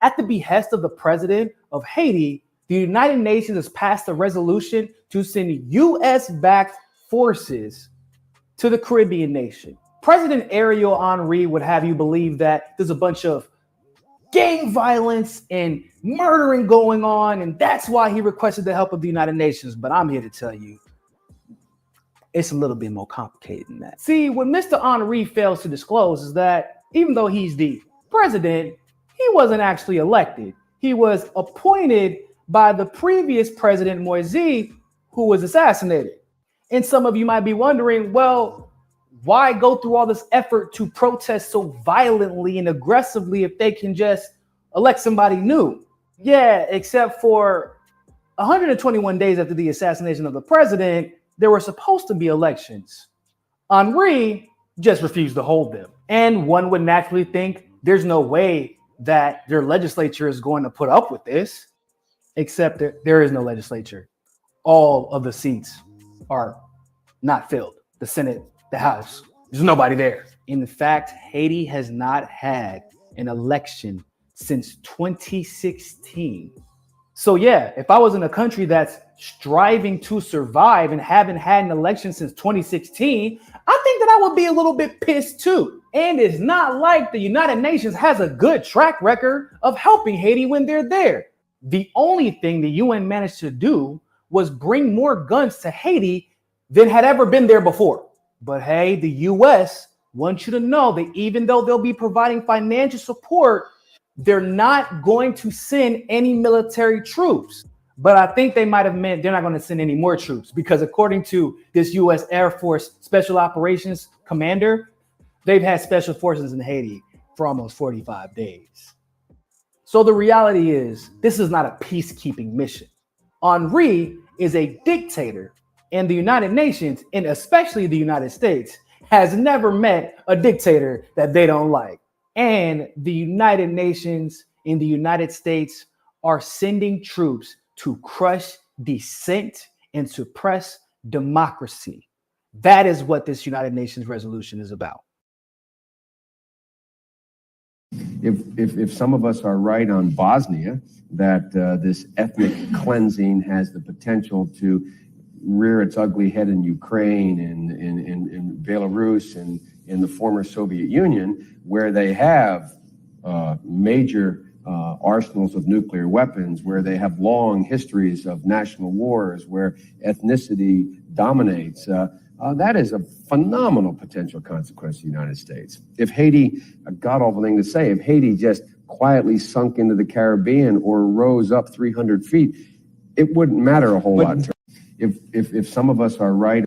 At the behest of the president of Haiti, the United Nations has passed a resolution to send U.S.-backed forces to the Caribbean nation. President Ariel Henry would have you believe that there's a bunch of gang violence and murdering going on, and that's why he requested the help of the United Nations. But I'm here to tell you, it's a little bit more complicated than that. See, what Mr. Henry fails to disclose is that even though he's the president, he wasn't actually elected. He was appointed by the previous president, Moise, who was assassinated. And some of you might be wondering, well, why go through all this effort to protest so violently and aggressively if they can just elect somebody new? Yeah, except for 121 days after the assassination of the president, there were supposed to be elections. Henry just refused to hold them. And one would naturally think there's no way that their legislature is going to put up with this, except that there is no legislature. All of the seats are not filled. The Senate, the House, there's nobody there. In fact, Haiti has not had an election since 2016. So yeah, if I was in a country that's striving to survive and haven't had an election since 2016, I think that I would be a little bit pissed too. And it's not like the United Nations has a good track record of helping Haiti when they're there. The only thing the UN managed to do was bring more guns to Haiti than had ever been there before. But hey, the US wants you to know that even though they'll be providing financial support, they're not going to send any military troops. But I think they might have meant they're not going to send any more troops, because according to this US Air Force Special Operations Commander, they've had special forces in Haiti for almost 45 days. So the reality is, this is not a peacekeeping mission. Henry is a dictator, and the United Nations, and especially the United States, has never met a dictator that they don't like. And the United Nations and the United States are sending troops to crush dissent and suppress democracy. That is what this United Nations resolution is about. If some of us are right on Bosnia, that this ethnic cleansing has the potential to rear its ugly head in Ukraine and in Belarus and in the former Soviet Union, where they have major arsenals of nuclear weapons, where they have long histories of national wars, where ethnicity dominates, that is a phenomenal potential consequence of the United States. If Haiti, a god-awful thing to say, if Haiti just quietly sunk into the Caribbean or rose up 300 feet, it wouldn't matter a whole lot. If some of us are right.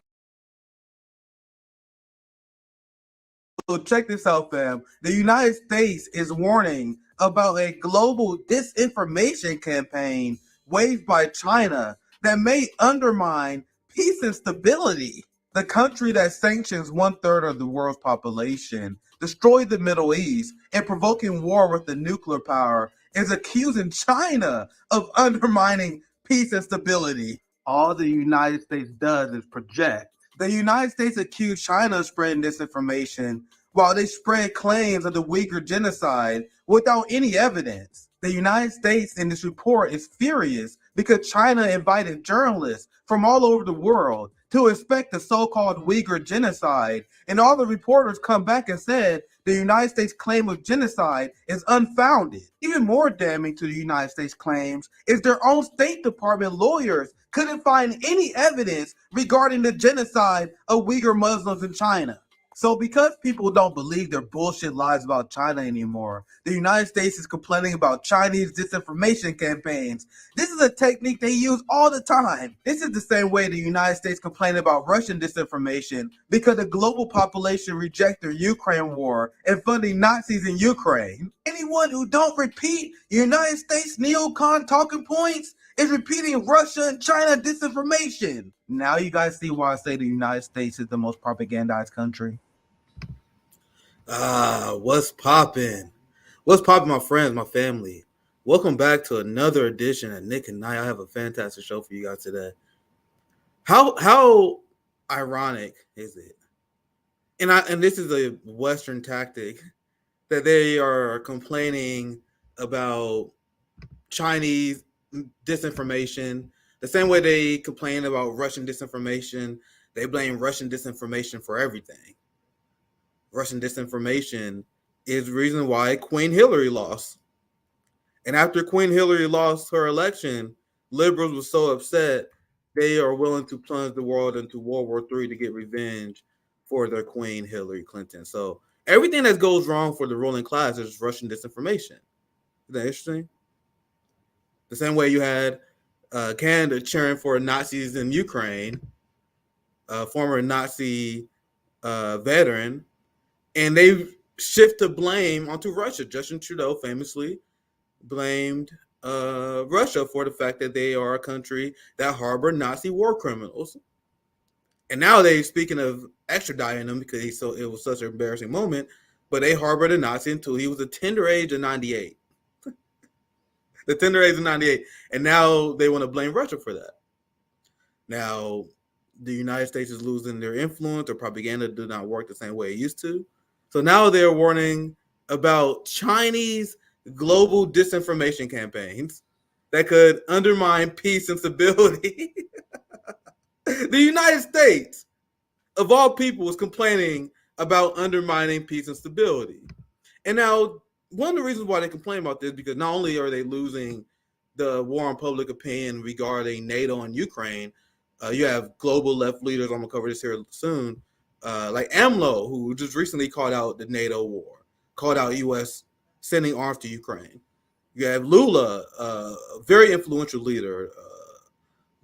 So check this out, fam. The United States is warning about a global disinformation campaign waged by China that may undermine peace and stability. The country that sanctions 1/3 of the world's population, destroyed the Middle East, and provoking war with the nuclear power is accusing China of undermining peace and stability. All the United States does is project. The United States accused China of spreading disinformation while they spread claims of the Uyghur genocide without any evidence. The United States in this report is furious because China invited journalists from all over the world to inspect the so-called Uyghur genocide, and all the reporters come back and said the United States claim of genocide is unfounded. Even more damning to the United States claims is their own State Department lawyers couldn't find any evidence regarding the genocide of Uyghur Muslims in China. So because people don't believe their bullshit lies about China anymore, the United States is complaining about Chinese disinformation campaigns. This is a technique they use all the time. This is the same way the United States complained about Russian disinformation because the global population reject the Ukraine war and funding Nazis in Ukraine. Anyone who don't repeat United States neocon talking points is repeating Russia and China disinformation. Now you guys see why I say the United States is the most propagandized country. What's poppin'? What's poppin', my friends, my family? Welcome back to another edition of Nick and Night. I have a fantastic show for you guys today. How ironic is it? And this is a Western tactic that they are complaining about Chinese disinformation, the same way they complain about Russian disinformation, they blame Russian disinformation for everything. Russian disinformation is the reason why Queen Hillary lost. And after Queen Hillary lost her election, liberals were so upset they are willing to plunge the world into World War III to get revenge for their Queen Hillary Clinton. So everything that goes wrong for the ruling class is Russian disinformation. Is that interesting? The same way you had Canada cheering for Nazis in Ukraine, a former Nazi veteran, and they shift the blame onto Russia. Justin Trudeau famously blamed Russia for the fact that they are a country that harbor Nazi war criminals. And nowadays, speaking of extraditing them because it was such an embarrassing moment, but they harbored a Nazi until he was the tender age of 98. The tender age of 98. And now they want to blame Russia for that. Now, the United States is losing their influence. Their propaganda does not work the same way it used to. So now they're warning about Chinese global disinformation campaigns that could undermine peace and stability. The United States, of all people, is complaining about undermining peace and stability. And now, one of the reasons why they complain about this, because not only are they losing the war on public opinion regarding NATO and Ukraine, you have global left leaders, I'm going to cover this here soon, like AMLO, who just recently called out the NATO war, called out U.S. sending arms to Ukraine. You have Lula, a very influential leader,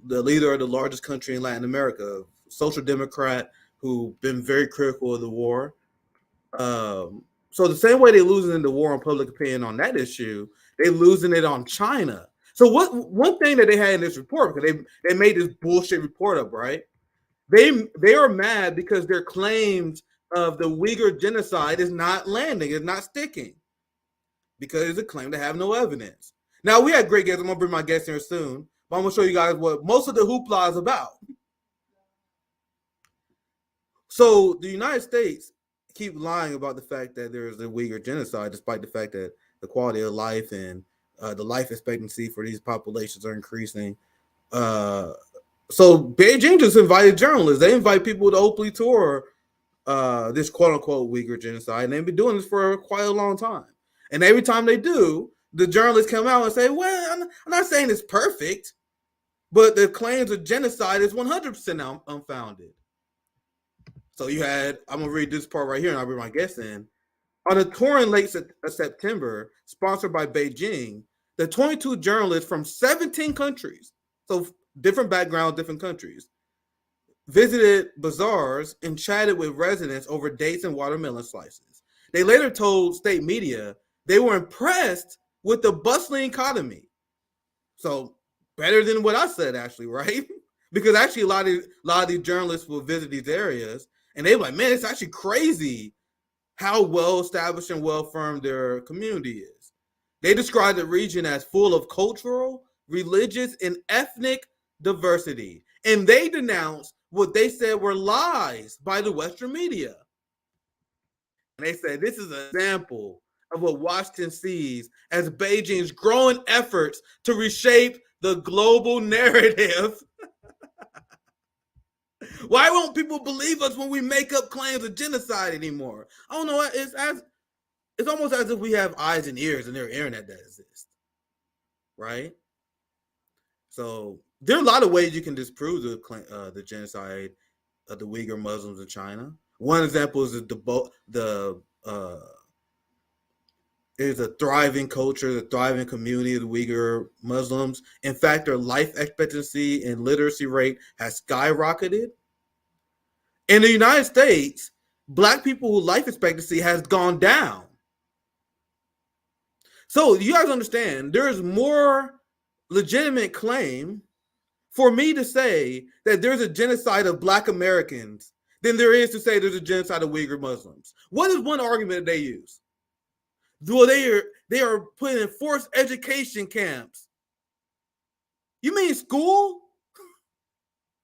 the leader of the largest country in Latin America, social democrat who's been very critical of the war. So the same way they're losing in the war on public opinion on that issue, they're losing it on China. So one thing that they had in this report, because they made this bullshit report up, right? They are mad because their claims of the Uyghur genocide is not landing, is not sticking, because it's a claim to have no evidence. Now, we had great guests. I'm gonna bring my guests here soon, but I'm gonna show you guys what most of the hoopla is about. So the United States keep lying about the fact that there is a Uyghur genocide, despite the fact that the quality of life and the life expectancy for these populations are increasing. So Beijing just invited journalists. They invite people to openly tour this quote-unquote Uyghur genocide, and they've been doing this for quite a long time. And every time they do, the journalists come out and say, well, I'm not saying it's perfect, but the claims of genocide is 100% unfounded. So you had, I'm going to read this part right here, and I'll bring my guest in. On a tour in late September, sponsored by Beijing, the 22 journalists from 17 countries, so different backgrounds, different countries, visited bazaars and chatted with residents over dates and watermelon slices. They later told state media they were impressed with the bustling economy. So better than what I said, actually, right? Because actually a lot of these journalists will visit these areas and they're like, man, it's actually crazy how well established and well firmed their community is. They describe the region as full of cultural, religious, and ethnic diversity. And they denounced what they said were lies by the Western media. And they said this is an example of what Washington sees as Beijing's growing efforts to reshape the global narrative. Why won't people believe us when we make up claims of genocide anymore? I don't know. It's almost as if we have eyes and ears in their internet that exist, right? So there are a lot of ways you can disprove the genocide of the Uyghur Muslims in China. One example is is a thriving culture, the thriving community of the Uyghur Muslims. In fact, their life expectancy and literacy rate has skyrocketed. In the United States, Black people's life expectancy has gone down. So you guys understand, there is more legitimate claim for me to say that there's a genocide of Black Americans than there is to say there's a genocide of Uyghur Muslims. What is one argument that they use? Well, they are putting in forced education camps. You mean school?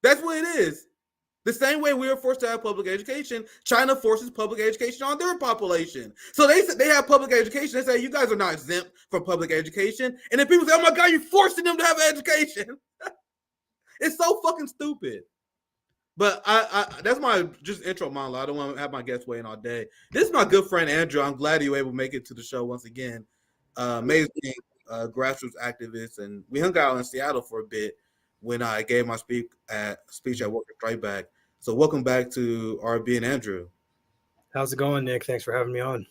That's what it is. The same way we are forced to have public education, China forces public education on their population. So they have public education. They say you guys are not exempt from public education, and then people say, "Oh my God, you're forcing them to have an education." It's so fucking stupid. But I that's my just intro monologue. I don't want to have my guests waiting all day. This is my good friend Andrew. I'm glad you were able to make it to the show once again. Amazing grassroots activist, and we hung out in Seattle for a bit when I gave my speech at Worker Strike Back. So welcome back to RB and Andrew. How's it going, Nick? Thanks for having me on.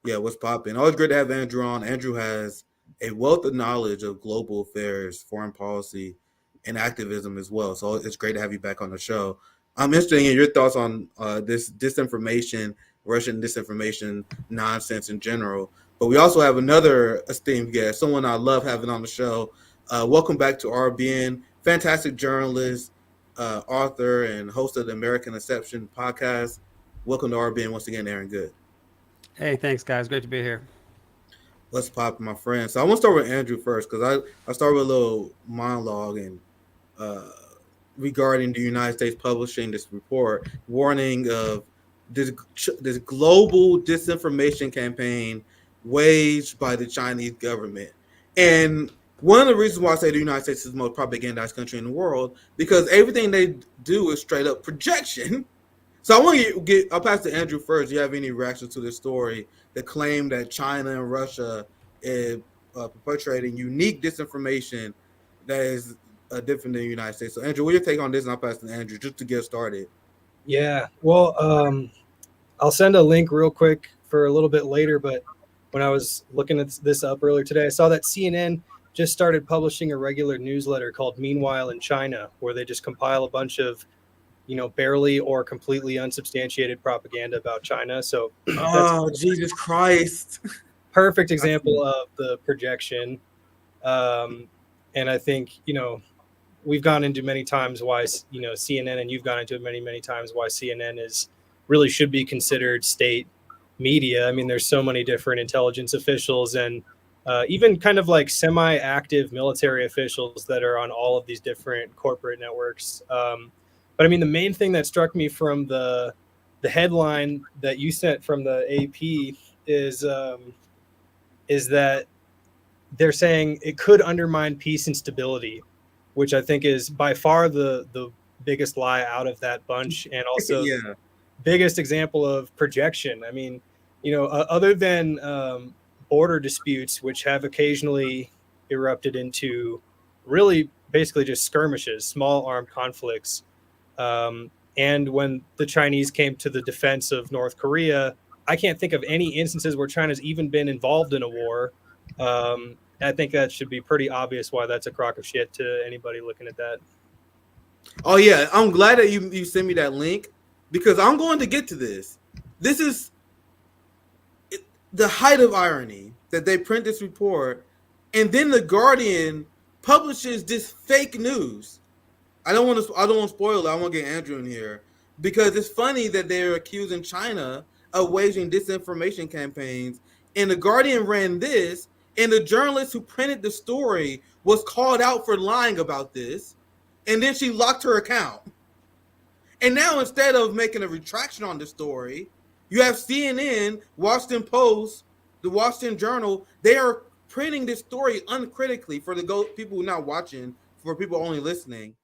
Yeah, what's popping? Always great to have Andrew on. Andrew has a wealth of knowledge of global affairs, foreign policy, and activism as well. So it's great to have you back on the show. I'm interested in your thoughts on this disinformation, Russian disinformation nonsense in general. But we also have another esteemed guest, someone I love having on the show. Welcome back to RBN, fantastic journalist, author, and host of the American Exception podcast. Welcome to RBN once again, Aaron Good. Hey, thanks, guys. Great to be here. Let's pop, my friend. So I want to start with Andrew first because I start with a little monologue and regarding the United States publishing this report warning of this global disinformation campaign waged by the Chinese government. And one of the reasons why I say the United States is the most propagandized country in the world, because everything they do is straight up projection. So I want to I'll pass to Andrew first. Do you have any reactions to this story, the claim that China and Russia is perpetrating unique disinformation that is different than the United States? So Andrew, what's your take on this? And I'll pass to Andrew just to get started. Yeah, well, I'll send a link real quick for a little bit later, but when I was looking at this up earlier today, I saw that CNN just started publishing a regular newsletter called Meanwhile in China, where they just compile a bunch of barely or completely unsubstantiated propaganda about China. So oh, Jesus Christ. Perfect example of the projection. And I think, we've gone into many times why, CNN, and you've gone into it many, many times why CNN really should be considered state media. I mean, there's so many different intelligence officials and even kind of like semi-active military officials that are on all of these different corporate networks. But I mean, the main thing that struck me from the headline that you sent from the AP is that they're saying it could undermine peace and stability, which I think is by far the biggest lie out of that bunch, and also the biggest example of projection. I mean, other than border disputes, which have occasionally erupted into really basically just skirmishes, small armed conflicts. And when the Chinese came to the defense of North Korea, I can't think of any instances where China's even been involved in a war. I think that should be pretty obvious why that's a crock of shit to anybody looking at that. Oh, yeah. I'm glad that you sent me that link because I'm going to get to this. This is the height of irony that they print this report and then the Guardian publishes this fake news. I don't want to spoil it. I want to get Andrew in here because it's funny that they're accusing China of waging disinformation campaigns, and the Guardian ran this, and the journalist who printed the story was called out for lying about this, and then she locked her account. And now instead of making a retraction on the story, you have CNN, Washington Post, the Washington Journal. They are printing this story uncritically for the people who are not watching, for people only listening.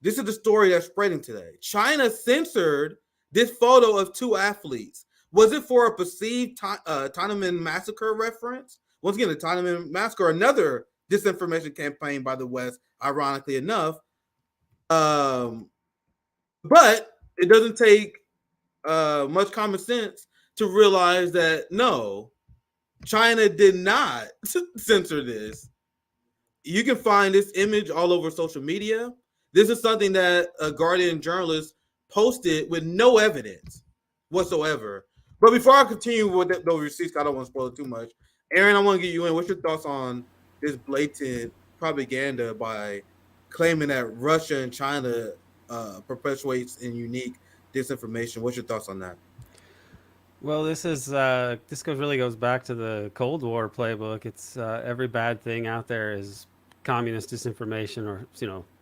This is the story that's spreading today. China censored this photo of two athletes. Was it for a perceived Tiananmen massacre reference? Once again, the Tiananmen massacre, another disinformation campaign by the West, ironically enough. But it doesn't take much common sense to realize that, no, China did not censor this. You can find this image all over social media. This is something that a Guardian journalist posted with no evidence whatsoever. But before I continue with those receipts, I don't want to spoil it too much. Aaron, I want to get you in. What's your thoughts on this blatant propaganda by claiming that Russia and China perpetuates in unique disinformation? What's your thoughts on that? Well, this really goes back to the Cold War playbook. It's every bad thing out there is communist disinformation or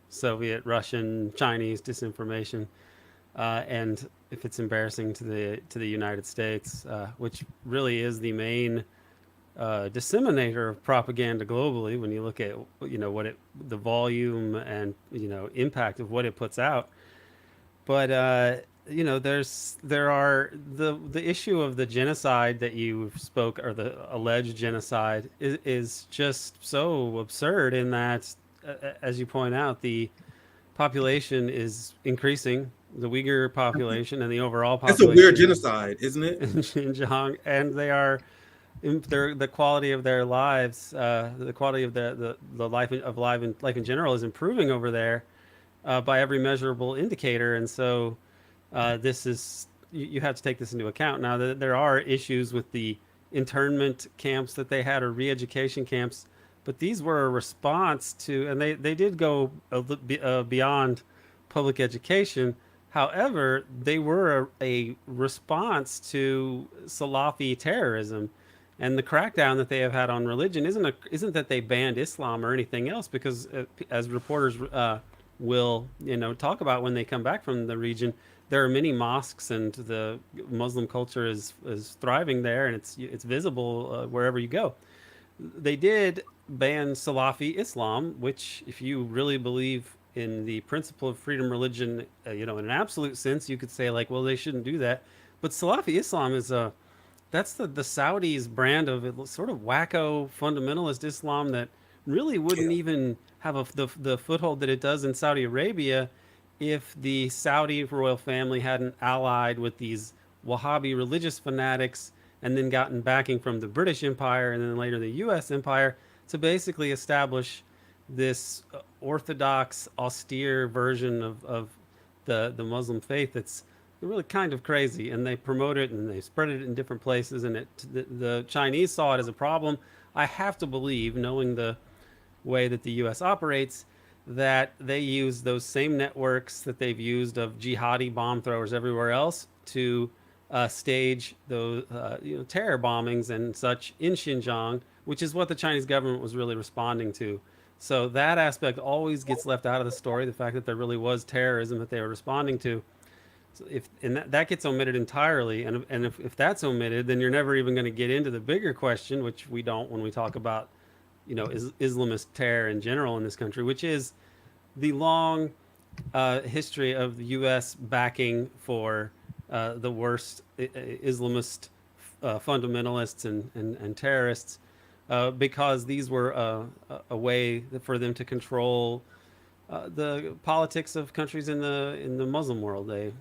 Soviet, Russian, Chinese disinformation, and if it's embarrassing to the United States, which really is the main disseminator of propaganda globally. When you look at what it the volume and impact of what it puts out, but there are the issue of the genocide that you spoke, or the alleged genocide, is just so absurd in that, as you point out, the population is increasing, the Uyghur population and the overall It's a weird population genocide, isn't it? in Xinjiang, and they are the quality of their lives, the quality of the life in general is improving over there, by every measurable indicator. And so this is you have to take this into account. Now, there are issues with the internment camps that they had, or re-education camps, but these were a response to, and they did go beyond public education. However, they were a response to Salafi terrorism, and the crackdown that they have had on religion isn't that they banned Islam or anything else, because as reporters will talk about when they come back from the region, there are many mosques, and the Muslim culture is thriving there, and it's visible wherever you go. They did ban Salafi Islam, which, if you really believe in the principle of freedom religion, in an absolute sense, you could say, like, well, they shouldn't do that. But Salafi Islam is that's the Saudis' brand of it, sort of wacko fundamentalist Islam that really wouldn't even have the foothold that it does in Saudi Arabia if the Saudi royal family hadn't allied with these Wahhabi religious fanatics, and then gotten backing from the British Empire and then later the U.S. Empire to basically establish this orthodox, austere version of the Muslim faith that's really kind of crazy. And they promote it and they spread it in different places. And the Chinese saw it as a problem. I have to believe, knowing the way that the U.S. operates, that they use those same networks that they've used of jihadi bomb throwers everywhere else to stage those terror bombings and such in Xinjiang, which is what the Chinese government was really responding to. So that aspect always gets left out of the story, the fact that there really was terrorism that they were responding to. So that gets omitted entirely, and if that's omitted, then you're never even going to get into the bigger question, which we don't when we talk about Islamist terror in general in this country, which is the long history of the U.S. backing for the worst Islamist fundamentalists and terrorists, because these were a way for them to control the politics of countries in the Muslim world. They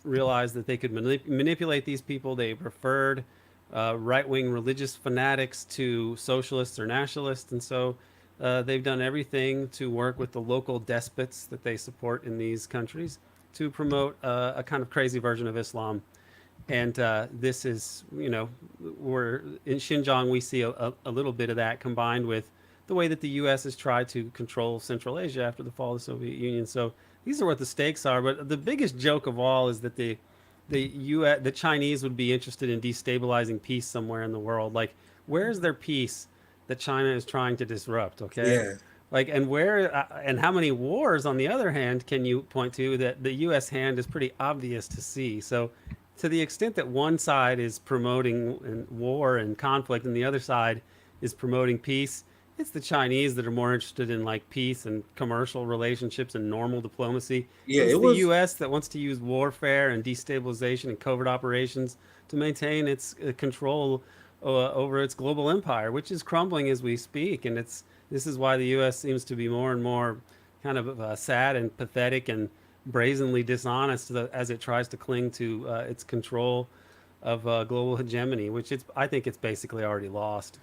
realized that they could manipulate these people. They preferred right-wing religious fanatics to socialists or nationalists, and so they've done everything to work with the local despots that they support in these countries to promote a kind of crazy version of Islam. And this is, we're in Xinjiang, we see a little bit of that combined with the way that the U.S. has tried to control Central Asia after the fall of the Soviet Union. So these are what the stakes are. But the biggest joke of all is that the Chinese would be interested in destabilizing peace somewhere in the world. Like, where's their peace that China is trying to disrupt? Okay, Yeah. like, and where and how many wars, on the other hand, can you point to that the U.S. hand is pretty obvious to see? So, to the extent that one side is promoting war and conflict, and the other side is promoting peace, it's the Chinese that are more interested in, like, peace and commercial relationships and normal diplomacy. Yeah, It's it the was. U.S. that wants to use warfare and destabilization and covert operations to maintain its control over its global empire, which is crumbling as we speak. And this is why the U.S. seems to be more and more kind of sad and pathetic and brazenly dishonest as it tries to cling to its control of global hegemony, which I think it's basically already lost.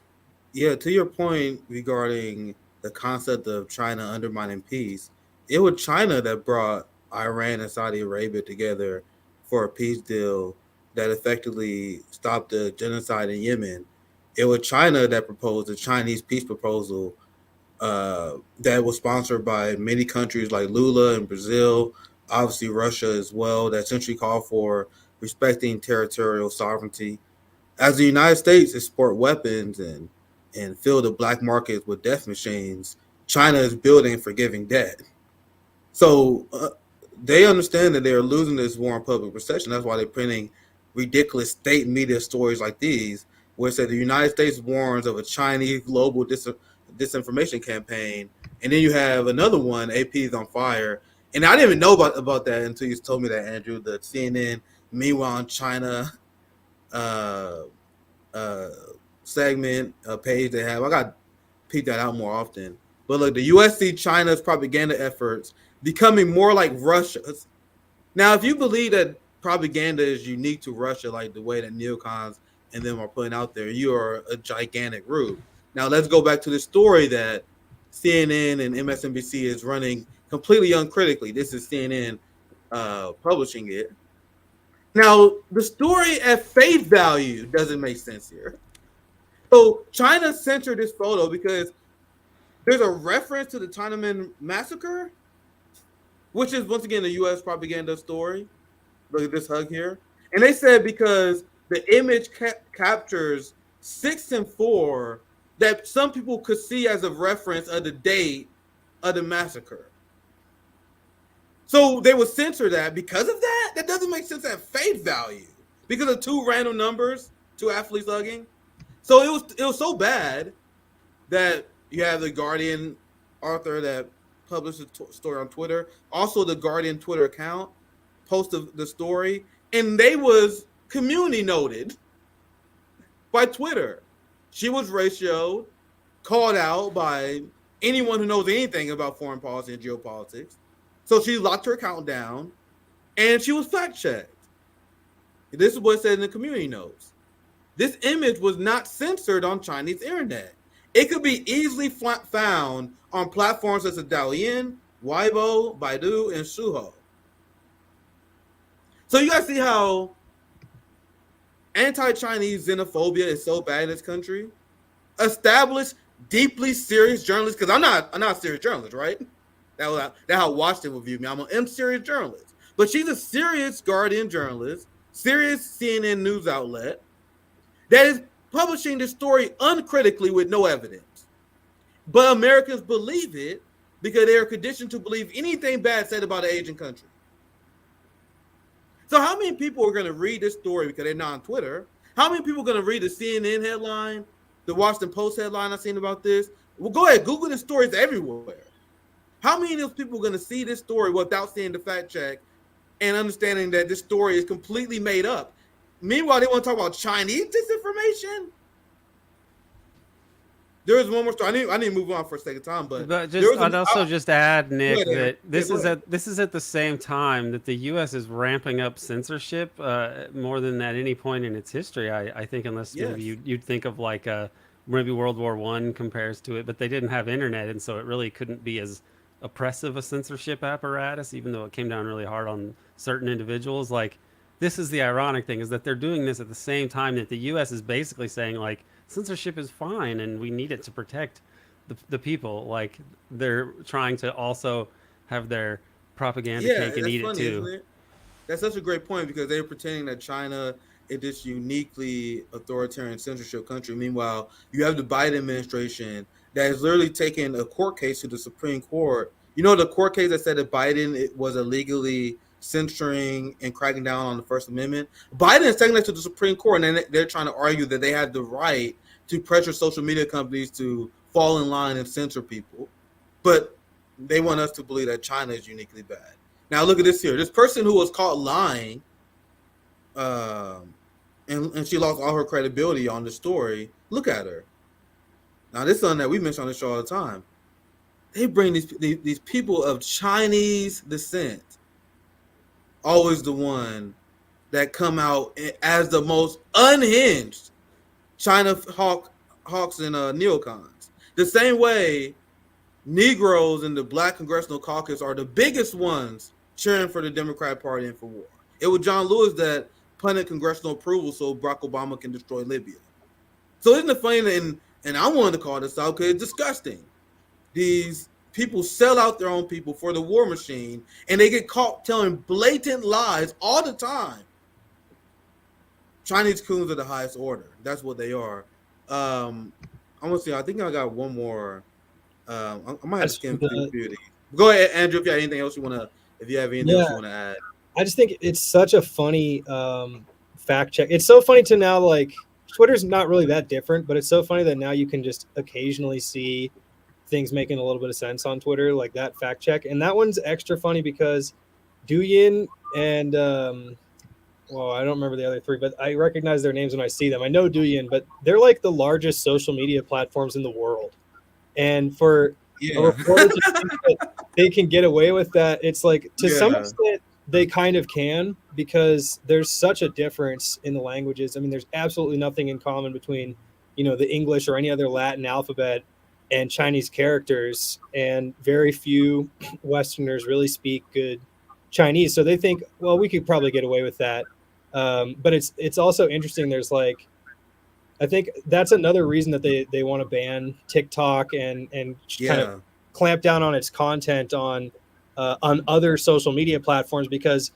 Yeah, to your point regarding the concept of China undermining peace, it was China that brought Iran and Saudi Arabia together for a peace deal that effectively stopped the genocide in Yemen. It was China that proposed the Chinese peace proposal, that was sponsored by many countries like Lula and Brazil, obviously Russia as well, that essentially called for respecting territorial sovereignty. As the United States export weapons and fill the black market with death machines, China is building forgiving debt. So they understand that they're losing this war on public perception. That's why they're printing ridiculous state media stories like these, where it said the United States warns of a Chinese global disinformation campaign. And then you have another one, AP is on fire. And I didn't even know about that until you told me that, Andrew. The CNN Meanwhile in China uh, uh, segment page they have. I got to peek that out more often. But look, the U.S. see China's propaganda efforts becoming more like Russia's. Now, if you believe that propaganda is unique to Russia, like the way that neocons and them are putting out there, you are a gigantic rube. Now, let's go back to the story that CNN and MSNBC is running completely uncritically. This is CNN publishing it. Now, the story at face value doesn't make sense here. So China censored this photo because there's a reference to the Tiananmen massacre, which is once again a U.S. propaganda story. Look at this hug here. And they said because the image captures 6 and 4 that some people could see as a reference of the date of the massacre. So they would censor that because of that? That doesn't make sense at face value. Because of 2 random numbers, 2 athletes hugging. So it was so bad that you have the Guardian author that published a story on Twitter, also the Guardian Twitter account posted the story, and they was community noted by Twitter. She was ratioed, called out by anyone who knows anything about foreign policy and geopolitics. So she locked her account down, and she was fact-checked. This is what it said in the community notes. This image was not censored on Chinese internet. It could be easily found on platforms such as Douyin, Weibo, Baidu, and Suho. So you guys see how anti-Chinese xenophobia is so bad in this country? Established, deeply serious journalists, because I'm not a serious journalist, right? That's how Washington would view me. I'm an serious journalist. But she's a serious Guardian journalist, serious CNN news outlet that is publishing this story uncritically with no evidence. But Americans believe it because they are conditioned to believe anything bad said about an Asian country. So how many people are going to read this story because they're not on Twitter? How many people are going to read the CNN headline, the Washington Post headline I've seen about this? Well, go ahead, Google the stories everywhere. How many of those people are going to see this story without seeing the fact check and understanding that this story is completely made up? Meanwhile, they want to talk about Chinese disinformation. There is one more story. I need to move on for a second time, but I'd also just add, Nick, that this is at the same time that the U.S. is ramping up censorship more than at any point in its history. I think, unless maybe you'd think of like maybe World War I compares to it, but they didn't have internet, and so it really couldn't be as oppressive a censorship apparatus, even though it came down really hard on certain individuals. Like, this is the ironic thing, is that they're doing this at the same time that the U.S. is basically saying, like, censorship is fine and we need it to protect the people. Like, they're trying to also have their propaganda cake and eat it too. Isn't it? That's such a great point, because they're pretending that China is this uniquely authoritarian censorship country. Meanwhile, you have the Biden administration that is literally taking a court case to the Supreme Court. You know, the court case that said that Biden was illegally censoring and cracking down on the First Amendment. Biden is taking that to the Supreme Court, and they're trying to argue that they have the right to pressure social media companies to fall in line and censor people. But they want us to believe that China is uniquely bad. Now look at this here. This person who was caught lying, and she lost all her credibility on the story. Look at her. Now this is something that we mention on the show all the time. They bring these people of Chinese descent, always the one that come out as the most unhinged China hawks and neocons. The same way Negroes in the Black Congressional Caucus are the biggest ones cheering for the Democrat Party and for war. It was John Lewis that punted congressional approval so Barack Obama can destroy Libya. So isn't it funny? And I wanted to call this out because it's disgusting. These people sell out their own people for the war machine, and they get caught telling blatant lies all the time. Chinese coons are the highest order. That's what they are. I want to see. I think I got one more. I might have to skim through a few of these. Go ahead, Andrew. If you have anything else you want to, Yeah, add. I just think it's such a funny fact check. It's so funny to now, like, Twitter's not really that different, but it's so funny that now you can just occasionally see things making a little bit of sense on Twitter, like that fact check. And that one's extra funny because Douyin and well, I don't remember the other three, but I recognize their names when I see them. I know Douyin, but they're like the largest social media platforms in the world. And for a Yeah. reporter to think that they can get away with that, it's like to some Yeah. extent they kind of can, because there's such a difference in the languages. I mean, there's absolutely nothing in common between, the English or any other Latin alphabet and Chinese characters, and very few Westerners really speak good Chinese. So they think, well, we could probably get away with that. But it's also interesting. There's like, I think that's another reason that they want to ban TikTok and kind of Yeah. clamp down on its content on other social media platforms, because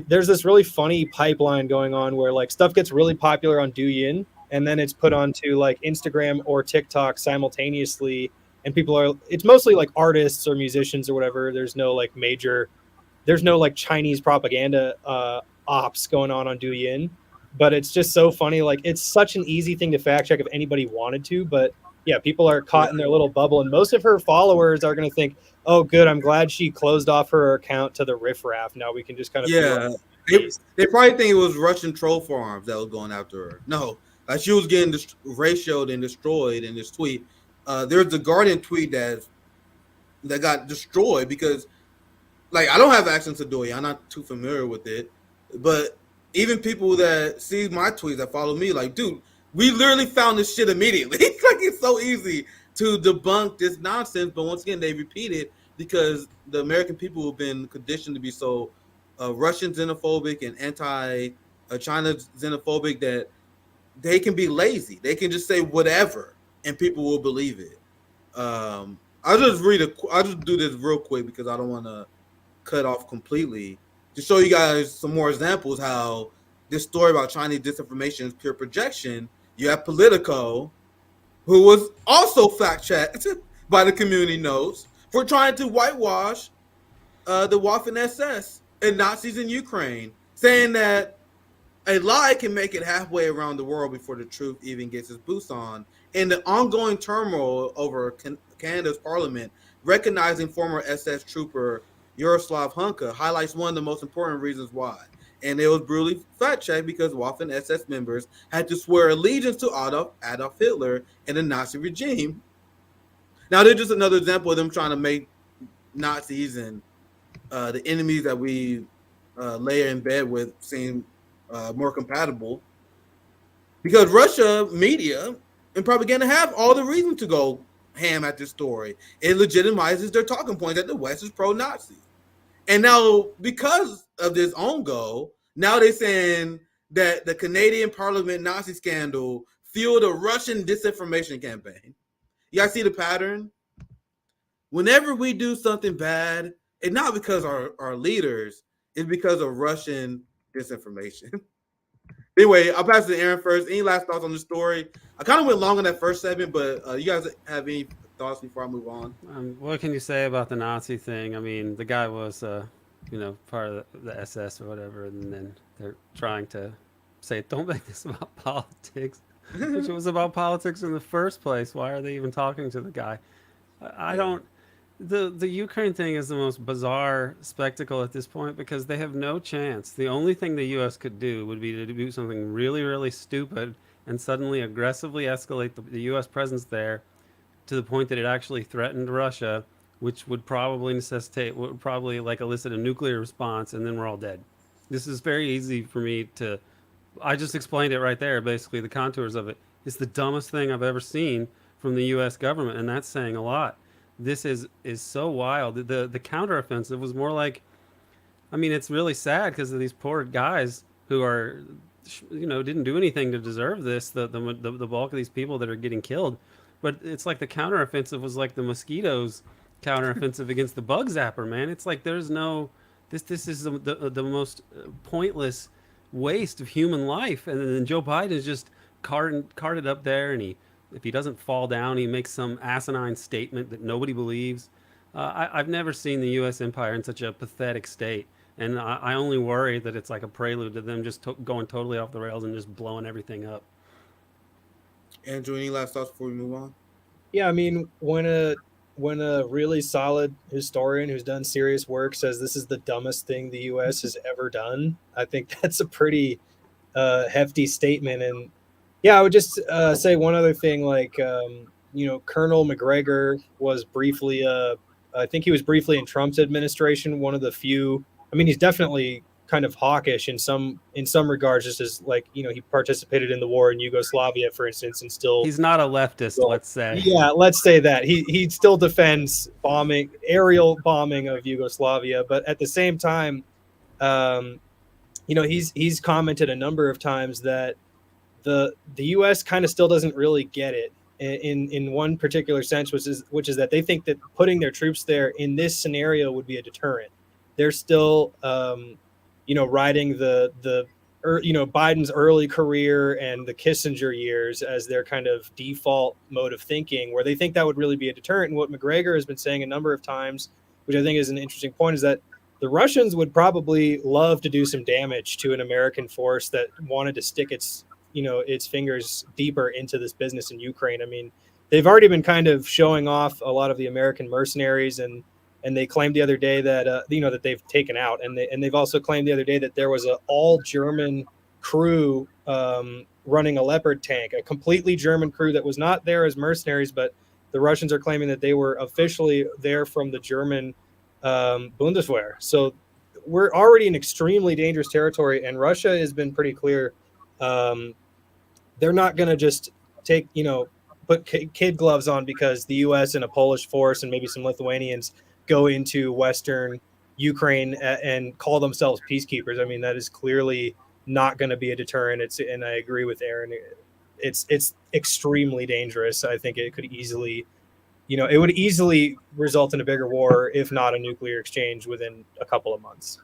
there's this really funny pipeline going on where like stuff gets really popular on Douyin and then it's put onto like Instagram or TikTok simultaneously, and it's mostly like artists or musicians or whatever. There's no like Chinese propaganda ops going on Douyin, but it's just so funny. Like, it's such an easy thing to fact check if anybody wanted to, but yeah, people are caught in their little bubble, and most of her followers are going to think, "Oh, good, I'm glad she closed off her account to the riffraff. Now we can just kind of feel Yeah. They probably think it was Russian troll farms that was going after her. No, she was getting ratioed and destroyed in this tweet. There's the Guardian tweet that got destroyed because, like, I don't have access to Douyin. I'm not too familiar with it, but even people that see my tweets that follow me, like, dude, we literally found this shit immediately. Like, it's so easy to debunk this nonsense, but once again, they repeat it because the American people have been conditioned to be so Russian xenophobic and anti-China xenophobic that they can be lazy. They can just say whatever, and people will believe it. I'll just do this real quick because I don't want to cut off completely, to show you guys some more examples how this story about Chinese disinformation is pure projection. You have Politico, who was also fact checked by the community notes for trying to whitewash the Waffen SS and Nazis in Ukraine, saying that a lie can make it halfway around the world before the truth even gets its boots on. And the ongoing turmoil over Canada's parliament recognizing former SS trooper Yaroslav Hunka highlights one of the most important reasons why. And it was brutally fact-checked because Waffen SS members had to swear allegiance to Adolf Hitler and the Nazi regime. Now, there's just another example of them trying to make Nazis and the enemies that we lay in bed with seem more compatible, because Russia media and propaganda have all the reason to go ham at this story. It legitimizes their talking point that the West is pro-Nazi. And now, because of this own goal, now they're saying that the Canadian Parliament Nazi scandal fueled a Russian disinformation campaign. You guys see the pattern? Whenever we do something bad, it's not because our leaders, it's because of Russian disinformation. Anyway, I'll pass it to Aaron first. Any last thoughts on the story? I kind of went long on that first segment, but you guys have any thoughts before I move on? What can you say about the Nazi thing? I mean, the guy was, part of the SS or whatever, and then they're trying to say, don't make this about politics, which it was about politics in the first place. Why are they even talking to the guy? I don't. The Ukraine thing is the most bizarre spectacle at this point because they have no chance. The only thing the U.S. could do would be to do something really, really stupid and suddenly aggressively escalate the U.S. presence there to the point that it actually threatened Russia, which would probably like elicit a nuclear response, and then we're all dead. This is very easy for me to. I just explained it right there. Basically, the contours of it. It's the dumbest thing I've ever seen from the U.S. government, and that's saying a lot. This is so wild. The counteroffensive was more like, I mean, it's really sad because of these poor guys who are, didn't do anything to deserve this. The bulk of these people that are getting killed, but it's like the counteroffensive was like the mosquitoes counteroffensive against the bug zapper. Man, it's like there's no this is the most pointless waste of human life, and then Joe Biden is just carted up there, and if he doesn't fall down, he makes some asinine statement that nobody believes. I've never seen the U.S. empire in such a pathetic state, and I only worry that it's like a prelude to them just going totally off the rails and just blowing everything up. Andrew, any last thoughts before we move on? Yeah, I mean, when a really solid historian who's done serious work says this is the dumbest thing the U.S. has ever done, I think that's a pretty hefty statement. And yeah, I would just say one other thing, like Colonel McGregor was briefly, I think he was briefly in Trump's administration. One of the few. I mean, he's definitely kind of hawkish in some regards, just as like he participated in the war in Yugoslavia, for instance, and still. He's not a leftist, Well, let's say. yeah, let's say that he still defends aerial bombing of Yugoslavia, but at the same time, um, he's commented a number of times that the U.S. kind of still doesn't really get it in one particular sense, which is that they think that putting their troops there in this scenario would be a deterrent. They're still riding Biden's early career and the Kissinger years as their kind of default mode of thinking, where they think that would really be a deterrent. And what McGregor has been saying a number of times, which I think is an interesting point, is that the Russians would probably love to do some damage to an American force that wanted to stick its fingers deeper into this business in Ukraine. I mean, they've already been kind of showing off a lot of the American mercenaries, and they claimed the other day that that they've taken out, and they've also claimed the other day that there was an all German crew running a Leopard tank, a completely German crew that was not there as mercenaries, but the Russians are claiming that they were officially there from the German Bundeswehr. So we're already in extremely dangerous territory, and Russia has been pretty clear. They're not going to just put kid gloves on because the U.S. and a Polish force and maybe some Lithuanians go into Western Ukraine and call themselves peacekeepers. I mean, that is clearly not going to be a deterrent. And I agree with Aaron. It's extremely dangerous. I think it could easily, it would easily result in a bigger war, if not a nuclear exchange within a couple of months.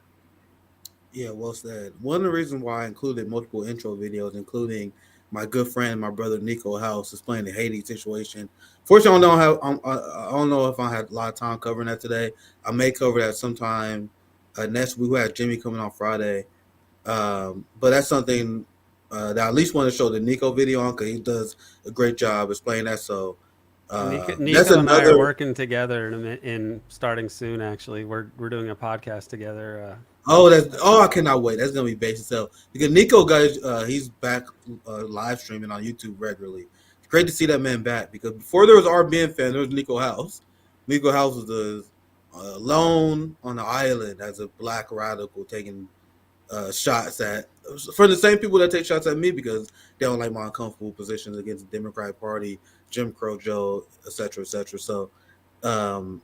Yeah, well said. One of the reasons why I included multiple intro videos, including my good friend, my brother Nico House, explaining the Haiti situation. Fortunately, I don't know if I had a lot of time covering that today. I may cover that sometime next week. We have Jimmy coming on Friday, but that's something that I at least want to show the Nico video on because he does a great job explaining that. So Nico that's and I another. are working together in starting soon. Actually, we're doing a podcast together. I cannot wait. That's gonna be base itself because Nico guys, he's back live streaming on YouTube regularly. It's great to see that man back because before there was RBN fan, there was Nico House. Nico House was alone on the island as a black radical taking shots at for the same people that take shots at me because they don't like my uncomfortable positions against the Democratic Party, Jim Crow Joe, etc., etc. So I'm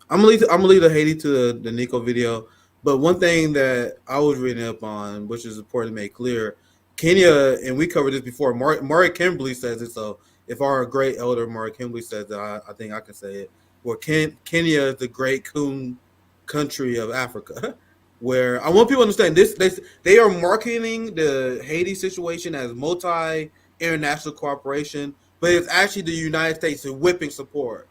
gonna leave the Haiti to the Nico video. But one thing that I was reading up on, which is important to make clear, Kenya, and we covered this before. Murray Kimberly says it. So if our great elder Murray Kimberly says that, I think I can say it. Well, Kenya is the great coon country of Africa. Where I want people to understand this, they are marketing the Haiti situation as multi-international cooperation, but it's actually the United States whipping support.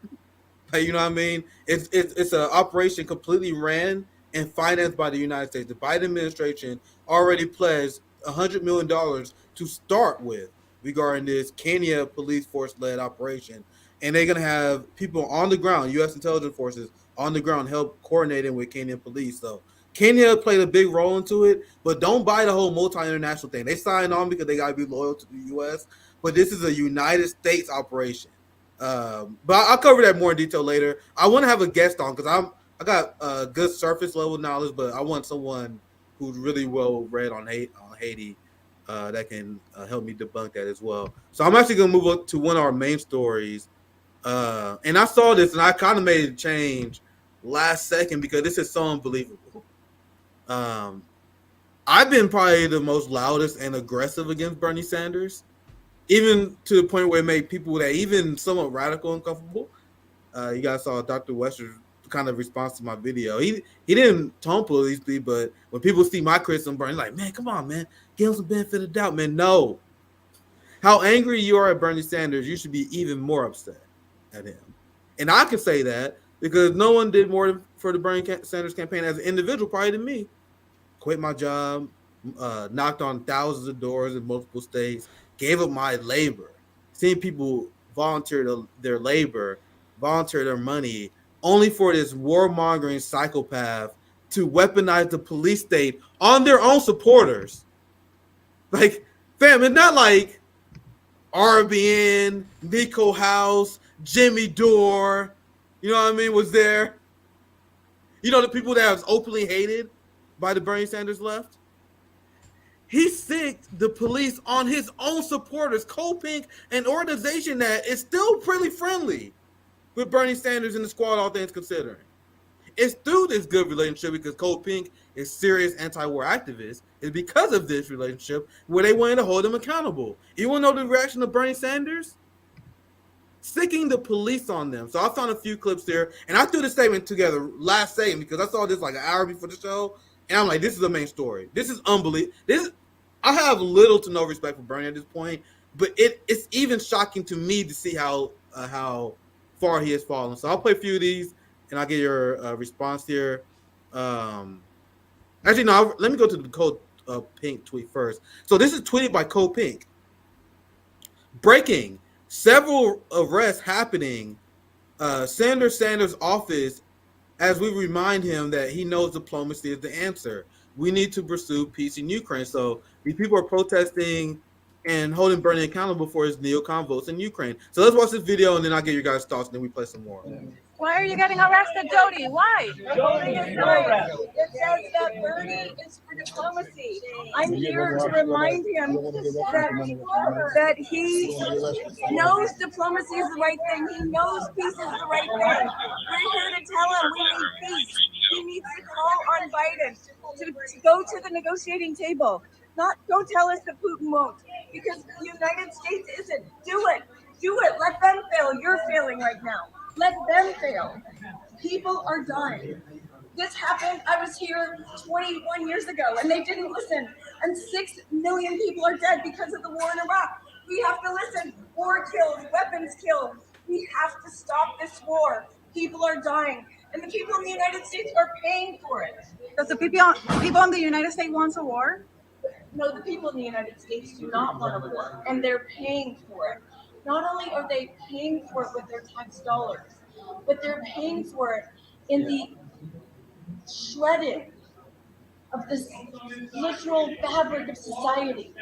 You know what I mean? It's an operation completely ran and financed by the United States. The Biden administration already pledged $100 million to start with regarding this Kenya police force led operation. And they're going to have people on the ground, U.S. intelligence forces on the ground, help coordinating with Kenyan police. So Kenya played a big role into it, but don't buy the whole multi-international thing. They signed on because they got to be loyal to the U.S., but this is a United States operation. But I'll cover that more in detail later. I want to have a guest on because I got good surface level knowledge, but I want someone who's really well read on Haiti that can help me debunk that as well. So I'm actually going to move up to one of our main stories. And I saw this and I kind of made a change last second because this is so unbelievable. I've been probably the most loudest and aggressive against Bernie Sanders, even to the point where it made people that even somewhat radical uncomfortable. You guys saw Dr. Wester's kind of response to my video. He didn't tone politically, but when people see my criticism, Bernie, like, man, come on, man, give him some benefit of the doubt, man. No. How angry you are at Bernie Sanders, you should be even more upset at him. And I can say that because no one did more for the Bernie Sanders campaign as an individual probably than me. Quit my job, knocked on thousands of doors in multiple states, gave up my labor, seeing people volunteer their labor, volunteer their money, only for this warmongering psychopath to weaponize the police state on their own supporters. Like, fam, it's not like RBN, Nico House, Jimmy Dore, you know what I mean, was there. You know, the people that was openly hated by the Bernie Sanders left. He sicked the police on his own supporters. Cole Pink, an organization that is still pretty friendly with Bernie Sanders and the squad, all things considering. It's through this good relationship, because Cole Pink is serious anti-war activist. It's because of this relationship where they wanted to hold him accountable. You want to know the reaction of Bernie Sanders? Sicking the police on them. So I found a few clips there, and I threw the statement together last segment because I saw this like an hour before the show, and I'm like, this is the main story. This is unbelievable. I have little to no respect for Bernie at this point, but it's even shocking to me to see how far he has fallen. So I'll play a few of these, and I'll get your response here. Actually, no, let me go to the Cole Pink tweet first. So this is tweeted by Cole Pink. Breaking. Several arrests happening. Sanders' office, as we remind him that he knows diplomacy is the answer. We need to pursue peace in Ukraine. So these people are protesting and holding Bernie accountable for his neocon votes in Ukraine. So let's watch this video, and then I'll get your guys' thoughts, and then we play some more. Why are you getting arrested, Jody? Why? It says that Bernie is for diplomacy. I'm here to remind him that he knows diplomacy is the right thing. He knows peace is the right thing. We're here to tell him we need peace. He needs to call on Biden to go to the negotiating table. Don't tell us that Putin won't, because the United States isn't. Do it. Do it. Let them fail. You're failing right now. Let them fail. People are dying. This happened, I was here 21 years ago, and they didn't listen. And 6 million people are dead because of the war in Iraq. We have to listen. War kills, weapons kill. We have to stop this war. People are dying, and the people in the United States are paying for it. Does the people in the United States want a war? No, the people in the United States do not want a war, and they're paying for it. Not only are they paying for it with their tax dollars, but they're paying for it in the shredding of this literal fabric of society.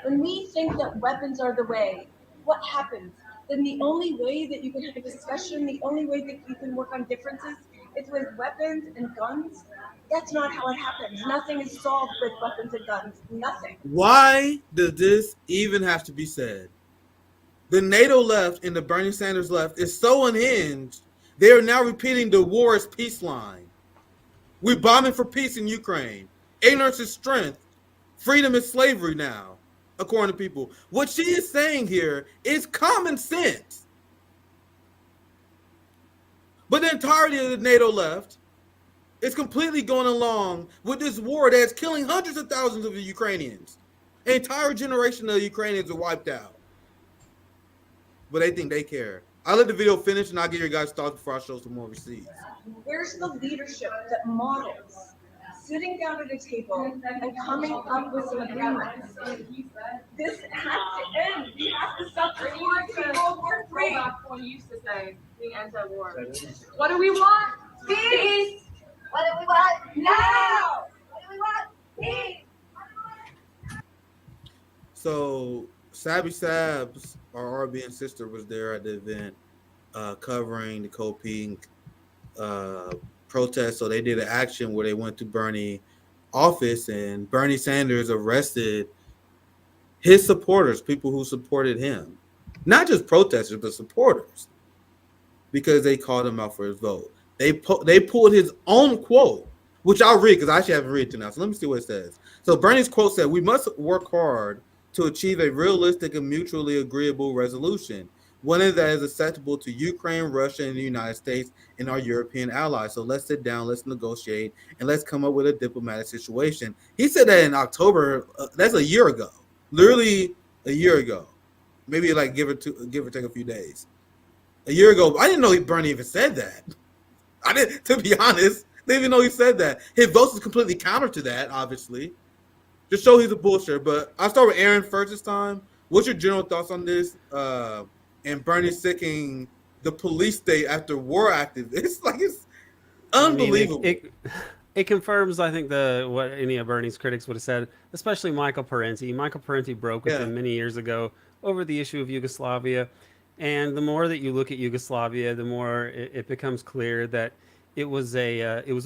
When we think that weapons are the way, what happens? Then the only way that you can have a discussion, the only way that you can work on differences is with weapons and guns. That's not how it happens. Nothing is solved with weapons and guns. Nothing. Why does this even have to be said? The NATO left and the Bernie Sanders left is so unhinged, they are now repeating the war is peace line. We're bombing for peace in Ukraine. Ignorance is strength. Freedom is slavery now, according to people. What she is saying here is common sense. But the entirety of the NATO left is completely going along with this war that's killing hundreds of thousands of the Ukrainians. An entire generation of Ukrainians are wiped out. But they think they care. I'll let the video finish, and I'll get your guys' thoughts before I show some more receipts. Where's the leadership that models sitting down at a table and coming up with some agreements? This has to end. We have to stop the war people. We're free. When you used to say the anti-war. What do we want? Peace. What do we want now? What do we want? Peace. So Sabby Sabs, our RBN sister, was there at the event covering the Cole Pink protest. So they did an action where they went to Bernie office, and Bernie Sanders arrested his supporters, people who supported him. Not just protesters, but supporters, because they called him out for his vote. They pulled his own quote, which I'll read because I actually haven't read it now. So let me see what it says. So Bernie's quote said, "We must work hard to achieve a realistic and mutually agreeable resolution, one that is acceptable to Ukraine, Russia, and the United States and our European allies. So let's sit down, let's negotiate, and let's come up with a diplomatic situation." He said that in October. That's a year ago, literally a year ago, maybe like give or take a few days. A year ago, I didn't know Bernie even said that. I didn't, to be honest. They didn't even know he said that. His votes is completely counter to that, obviously. Just show he's a bullshit. But I'll start with Aaron first this time. What's your general thoughts on this? And Bernie sicking the police state after war activists. Like, it's unbelievable. I mean, it confirms, I think, what any of Bernie's critics would have said, especially Michael Parenti. Michael Parenti broke with him many years ago over the issue of Yugoslavia. And the more that you look at Yugoslavia, the more it becomes clear that it was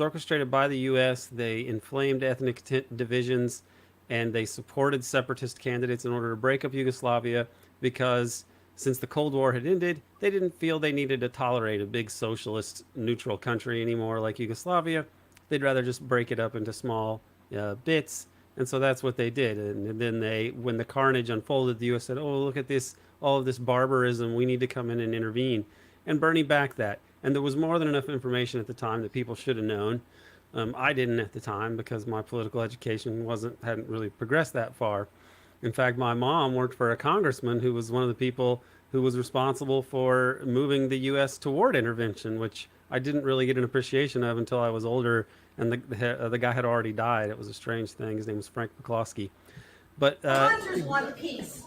orchestrated by the U.S. They inflamed ethnic divisions, and they supported separatist candidates in order to break up Yugoslavia because since the Cold War had ended, they didn't feel they needed to tolerate a big socialist neutral country anymore like Yugoslavia. They'd rather just break it up into small bits. And so that's what they did. And then when the carnage unfolded, the U.S. said, oh, look at this, all of this barbarism. We need to come in and intervene. And Bernie backed that. And there was more than enough information at the time that people should have known. I didn't at the time because my political education hadn't really progressed that far. In fact, my mom worked for a congressman who was one of the people who was responsible for moving the U.S. toward intervention, which I didn't really get an appreciation of until I was older, and the guy had already died. It was a strange thing. His name was Frank McCloskey. But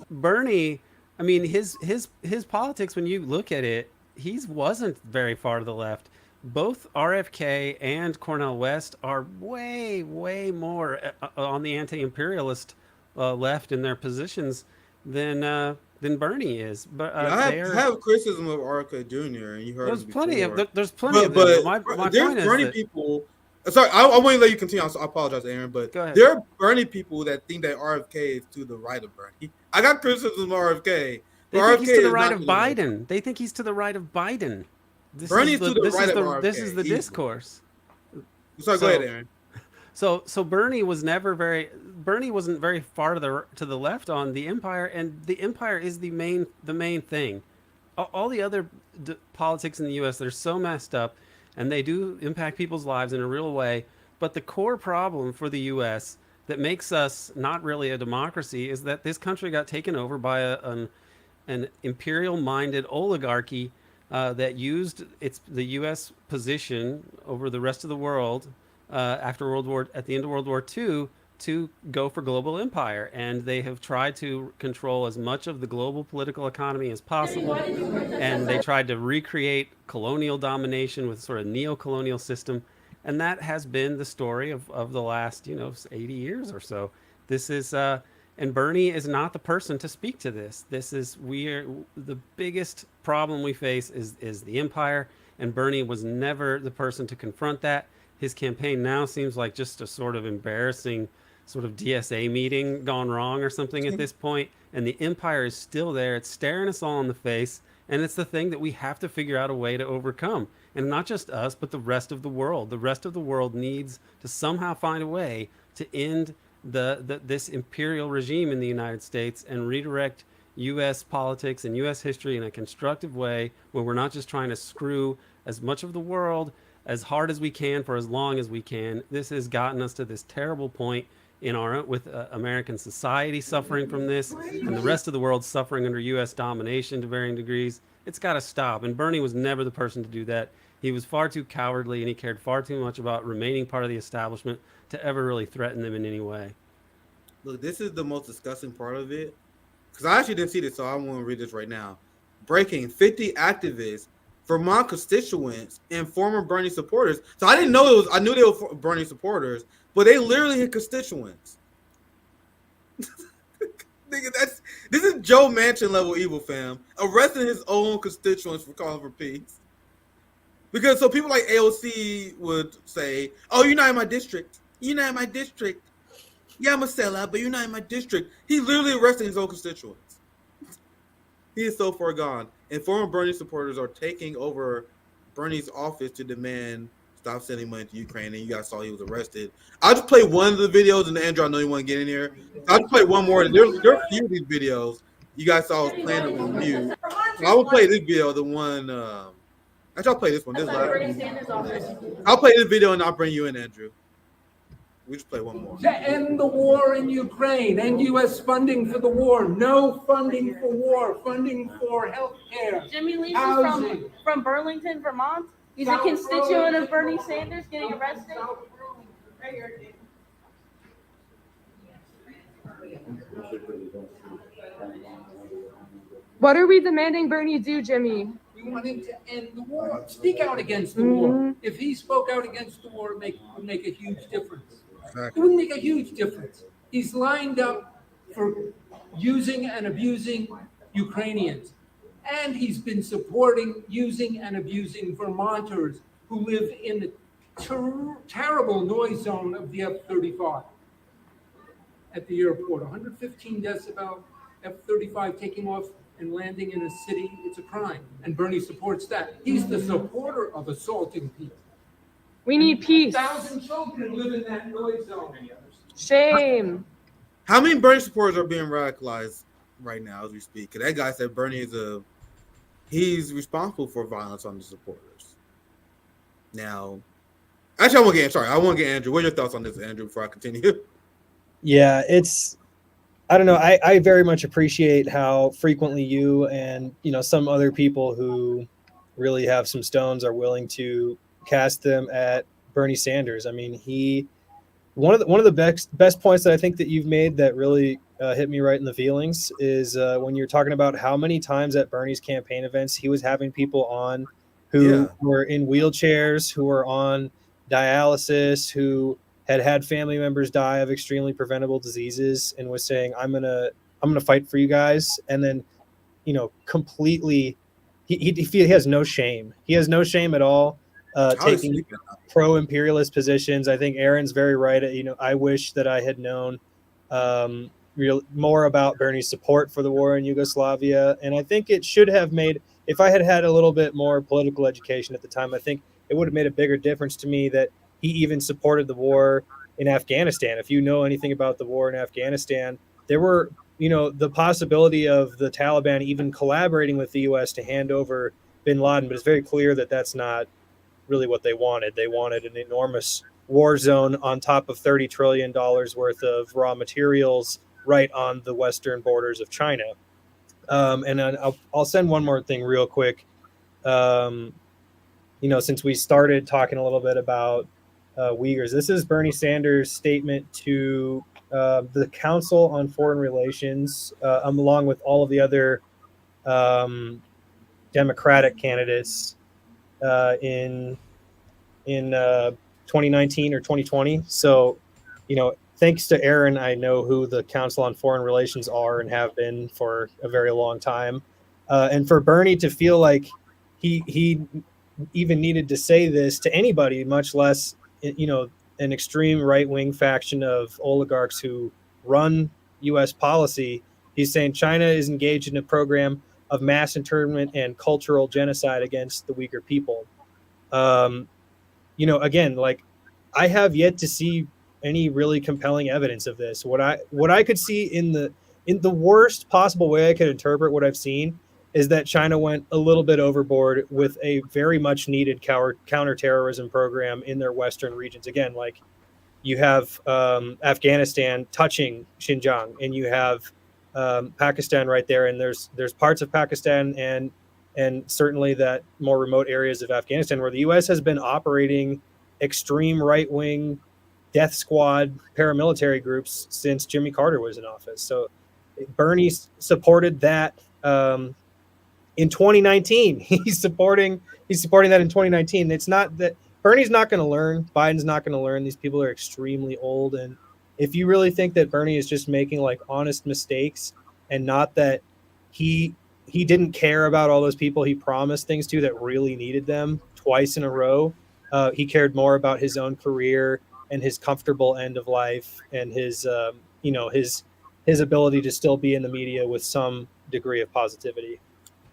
Bernie, I mean, his politics, when you look at it, he wasn't very far to the left. Both RFK and Cornel West are way, way more on the anti-imperialist left in their positions than Bernie is. But I have criticism of RFK Jr. and you heard there's it plenty before. of there's plenty of them. But my there's point is Bernie that, people. Sorry, I want to let you continue. I apologize, Aaron, but there are Bernie people that think that RFK is to the right of Bernie. I got criticism of RFK. They think he's to the right of Biden. They think he's to the right of Biden. Bernie's to the right of RFK. This is the discourse. Sorry, go ahead, Aaron. So Bernie wasn't very far to the left on the empire, and the empire is the main thing. All the other politics in the U.S. that are so messed up, and they do impact people's lives in a real way. But the core problem for the U.S. that makes us not really a democracy is that this country got taken over by an imperial-minded oligarchy that used the U.S. position over the rest of the world at the end of World War II to go for global empire, and they have tried to control as much of the global political economy as possible, and they tried to recreate colonial domination with sort of neo-colonial system, and that has been the story of the last 80 years or so. This is and Bernie is not the person to speak to this. The biggest problem we face is the empire, and Bernie was never the person to confront that. His campaign now seems like just a sort of embarrassing sort of DSA meeting gone wrong or something at this point, and the empire is still there. It's staring us all in the face, and it's the thing that we have to figure out a way to overcome. And not just us, but the rest of the world. The rest of the world needs to somehow find a way to end this imperial regime in the United States and redirect U.S. politics and U.S. history in a constructive way where we're not just trying to screw as much of the world as hard as we can for as long as we can. This has gotten us to this terrible point with American society suffering from this, and the rest of the world suffering under U.S. domination to varying degrees. It's got to stop. And Bernie was never the person to do that. He was far too cowardly, and he cared far too much about remaining part of the establishment to ever really threaten them in any way. Look, this is the most disgusting part of it, because I actually didn't see this, so I want to read this right now. Breaking: 50 activists, Vermont constituents, and former Bernie supporters. So I didn't know I knew they were Bernie supporters, but they literally hit constituents. Nigga, this is Joe Manchin level evil, fam. Arresting his own constituents for calling for peace. Because so people like AOC would say, "Oh, you're not in my district. You're not in my district. Yeah, I'm a sellout, but you're not in my district." He literally arrested his own constituents. He is so far gone. And former Bernie supporters are taking over Bernie's office to demand stop sending money to Ukraine. And you guys saw he was arrested. I'll just play one of the videos, and Andrew, I know you want to get in here. I'll just play one more. There are a few of these videos you guys saw I was playing them on mute. So I will play this video, the one. Actually, I'll play this one. I'll play this video, and I'll bring you in, Andrew. We just play one more. To end the war in Ukraine, end U.S. funding for the war, no funding for war, funding for health care. Jimmy Lee from Burlington, Vermont. He's a constituent of Bernie Sanders getting arrested. Right here. What are we demanding Bernie do, Jimmy? We want him to end the war. Speak out against the war. If he spoke out against the war, it would make a huge difference. It would make a huge difference. He's lined up for using and abusing Ukrainians. And he's been supporting using and abusing Vermonters who live in the terrible noise zone of the F-35 at the airport. 115 decibel F-35 taking off and landing in a city, it's a crime. And Bernie supports that. He's the supporter of assaulting people. We need peace. 1,000 children live in that noise zone. Shame. How many Bernie supporters are being radicalized right now as we speak? Because that guy said Bernie he's responsible for violence on the supporters. Now, actually, I want to get Andrew. What are your thoughts on this, Andrew, before I continue? Yeah, I don't know. I very much appreciate how frequently you and some other people who really have some stones are willing to cast them at Bernie Sanders. I mean, one of the best points that I think that you've made that really hit me right in the feelings is when you're talking about how many times at Bernie's campaign events he was having people on who were in wheelchairs, who were on dialysis, who had family members die of extremely preventable diseases, and was saying, I'm gonna fight for you guys. And then completely he has no shame. He has no shame at all taking pro-imperialist positions. I think Aaron's very right. I wish that I had known more about Bernie's support for the war in Yugoslavia, and I think it should have made, if I had had a little bit more political education at the time, I think it would have made a bigger difference to me that he even supported the war in Afghanistan. If you know anything about the war in Afghanistan, there were, the possibility of the Taliban even collaborating with the U.S. to hand over bin Laden, but it's very clear that that's not really what they wanted. They wanted an enormous war zone on top of $30 trillion worth of raw materials right on the western borders of China. And then I'll send one more thing real quick. Since we started talking a little bit about Uyghurs, this is Bernie Sanders' statement to the Council on Foreign Relations, along with all of the other Democratic candidates in 2019 or 2020. So, thanks to Aaron, I know who the Council on Foreign Relations are and have been for a very long time. And for Bernie to feel like he even needed to say this to anybody, much less, an extreme right-wing faction of oligarchs who run U.S. policy, he's saying China is engaged in a program of mass internment and cultural genocide against the Uyghur people. Again, like, I have yet to see any really compelling evidence of this. What I could see in the worst possible way I could interpret what I've seen is that China went a little bit overboard with a very much needed counterterrorism program in their western regions. Again, like, you have Afghanistan touching Xinjiang, and you have Pakistan right there, and there's parts of Pakistan and certainly that more remote areas of Afghanistan where the U.S. has been operating extreme right-wing death squad paramilitary groups since Jimmy Carter was in office. So Bernie supported that in 2019. He's supporting that in 2019. It's not that Bernie's not going to learn. Biden's not going to learn. These people are extremely old. And if you really think that Bernie is just making like honest mistakes and not that he didn't care about all those people he promised things to that really needed them twice in a row, he cared more about his own career and his comfortable end of life and his ability to still be in the media with some degree of positivity.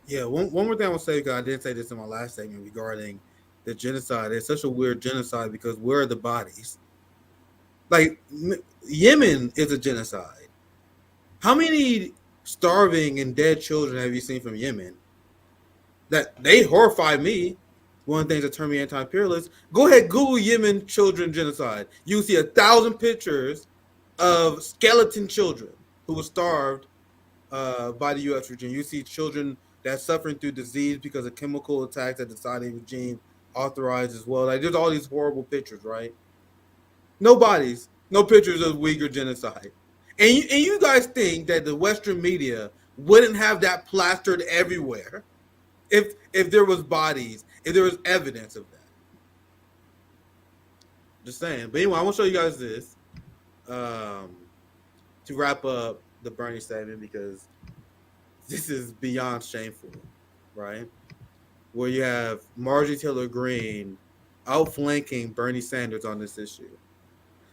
Yeah, one more thing I want to say, because I did say this in my last segment regarding the genocide. It's such a weird genocide because where are the bodies? Like, Yemen is a genocide. How many starving and dead children have you seen from Yemen? That they horrify me. One of the things that turned me anti-imperialist. Go ahead, Google Yemen children genocide. You'll see 1,000 pictures of skeleton children who were starved by the U.S. regime. You see children that's suffering through disease because of chemical attacks at the Saudi regime. authorized as well. Like there's all these horrible pictures, right? No bodies, no pictures of Uyghur genocide. And you guys think that the Western media wouldn't have that plastered everywhere if there was bodies, if there was evidence of that. Just saying. But anyway, I want to show you guys this to wrap up the Bernie statement because this is beyond shameful, right? Where you have Marjorie Taylor Greene outflanking Bernie Sanders on this issue.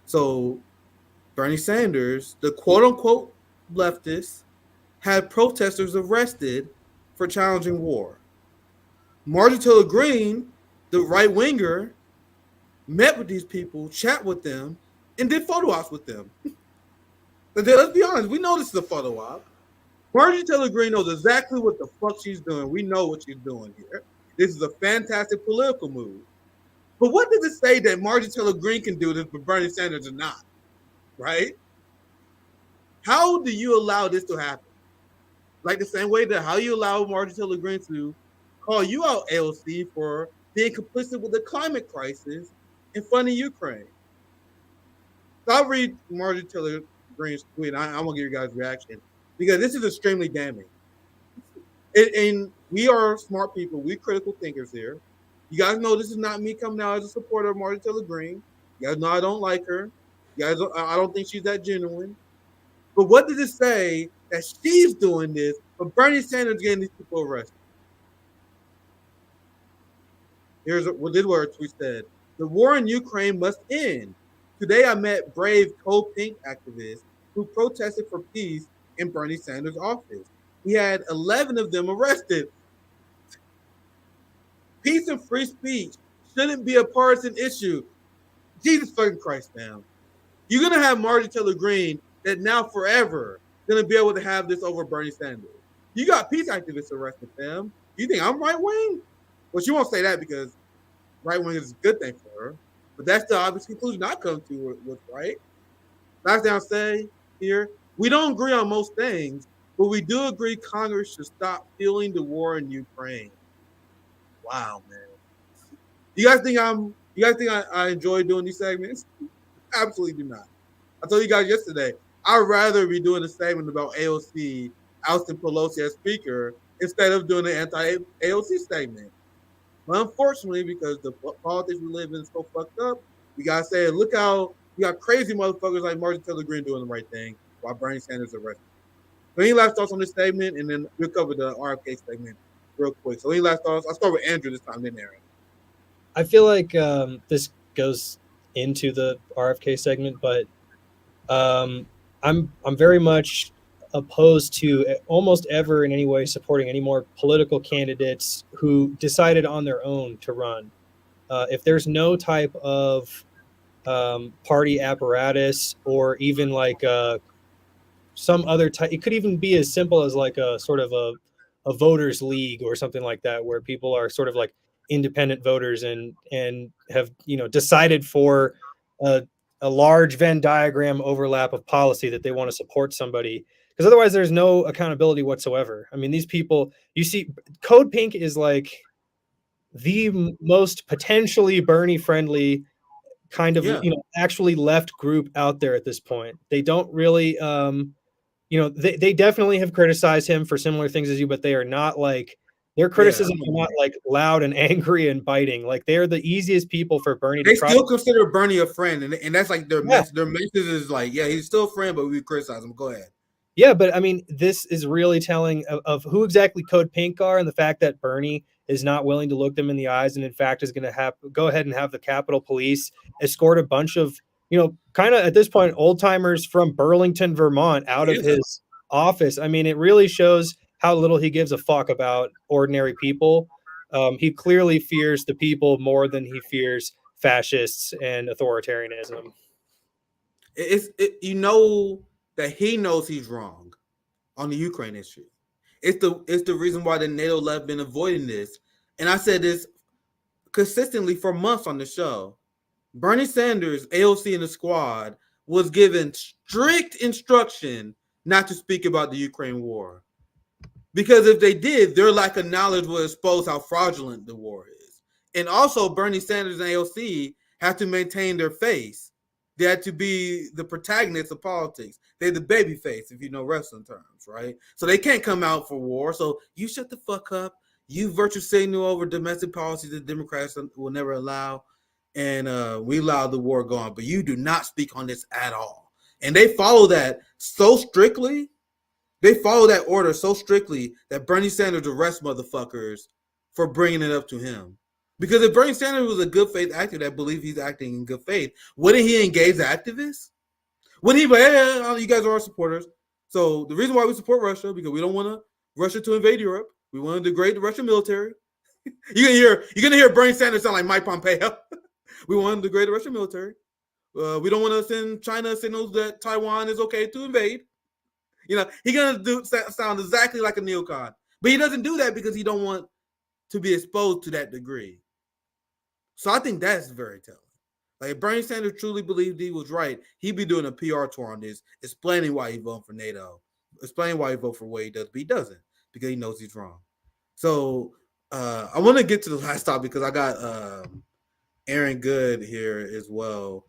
So Bernie Sanders, the quote-unquote leftist, had protesters arrested for challenging war. Marjorie Taylor Greene, the right-winger, met with these people, chat with them, and did photo ops with them. Let's be honest, we know this is a photo op. Marjorie Taylor Greene knows exactly what the fuck she's doing. We know what she's doing here. This is a fantastic political move. But what does it say that Marjorie Taylor Greene can do this, but Bernie Sanders is not? Right? How do you allow this to happen? Like the same way that how you allow Marjorie Taylor Greene to call you out, AOC, for being complicit with the climate crisis in funding Ukraine. So I'll read Marjorie Taylor Greene's tweet. I want to give you guys a reaction because this is extremely damning. And we are smart people. We're critical thinkers here. You guys know this is not me coming out as a supporter of Marjorie Taylor Greene. You guys know I don't like her. You guys, I don't think she's that genuine. But what does it say that she's doing this, but Bernie Sanders getting these people arrested? This is what her tweet said. The war in Ukraine must end. Today I met brave Code Pink activists who protested for peace in Bernie Sanders' office. He had 11 of them arrested. Peace and free speech shouldn't be a partisan issue. Jesus fucking Christ, man. You're going to have Marjorie Taylor Greene that now forever going to be able to have this over Bernie Sanders. You got peace activists arrested, fam. You think I'm right wing? Well, she won't say that because right wing is a good thing for her. But that's the obvious conclusion I come to with right. Last thing I'll say here, we don't agree on most things, but we do agree Congress should stop fueling the war in Ukraine. Wow, man. You guys think I enjoy doing these segments? Absolutely do not. I told you guys yesterday, I'd rather be doing a segment about AOC ousting Pelosi as speaker instead of doing an anti-AOC segment. But unfortunately, because the politics we live in is so fucked up, we gotta say, look how you got crazy motherfuckers like Marjorie Taylor Greene doing the right thing while Bernie Sanders arrested. So any last thoughts on this statement, and then we'll cover the RFK segment real quick. So any last thoughts? I'll start with Andrew this time, then Aaron. I feel like this goes into the RFK segment, but I'm very much opposed to almost ever in any way supporting any more political candidates who decided on their own to run. If there's no type of party apparatus or even like some other type, it could even be as simple as like a sort of a voters league or something like that, where people are sort of like independent voters and have, you know, decided for a large Venn diagram overlap of policy that they want to support somebody, because otherwise there's no accountability whatsoever. I mean, these people, you see, Code Pink is like the most potentially Bernie friendly kind of, you know, actually left group out there at this point. They don't really you know, they definitely have criticized him for similar things as you, but they are not like, their criticisms are not like loud and angry and biting. Like they're the easiest people for Bernie to try. They still consider Bernie a friend, and that's like their message. Their message is like, yeah, he's still a friend, but we criticize him. Go ahead. Yeah, but I mean, this is really telling of who exactly Code Pink are, and the fact that Bernie is not willing to look them in the eyes, and in fact is going to go ahead and have the Capitol Police escort a bunch of, you know, kind of at this point old timers from Burlington, Vermont, out of his office. I mean, it really shows how little he gives a fuck about ordinary people. He clearly fears the people more than he fears fascists and authoritarianism. You know that he knows he's wrong on the Ukraine issue. It's the reason why the NATO left been avoiding this. And I said this consistently for months on the show. Bernie Sanders, AOC, and the squad was given strict instruction not to speak about the Ukraine war. Because if they did, their lack of knowledge will expose how fraudulent the war is. And also Bernie Sanders and AOC have to maintain their face. They had to be the protagonists of politics. They're the baby face, if you know wrestling terms, right? So they can't come out for war. So you shut the fuck up. You virtue signal over domestic policies that Democrats will never allow. And we allow the war go on. But you do not speak on this at all. And they follow that so strictly. They follow that order so strictly that Bernie Sanders arrests motherfuckers for bringing it up to him. Because if Bernie Sanders was a good faith actor that believes he's acting in good faith, wouldn't he engage activists? Wouldn't he be, hey, you guys are our supporters. So the reason why we support Russia, because we don't want Russia to invade Europe. We want to degrade the Russian military. You're gonna hear Bernie Sanders sound like Mike Pompeo. We want to degrade the Russian military. We don't want to send China signals that Taiwan is okay to invade. He's gonna sound exactly like a neocon. But he doesn't do that because he don't want to be exposed to that degree. So I think that's very telling. Like if Bernie Sanders truly believed he was right, he'd be doing a PR tour on this, explaining why he voted for NATO, explaining why he voted for what he does, but he doesn't because he knows he's wrong. So I want to get to the last topic because I got Aaron Good here as well,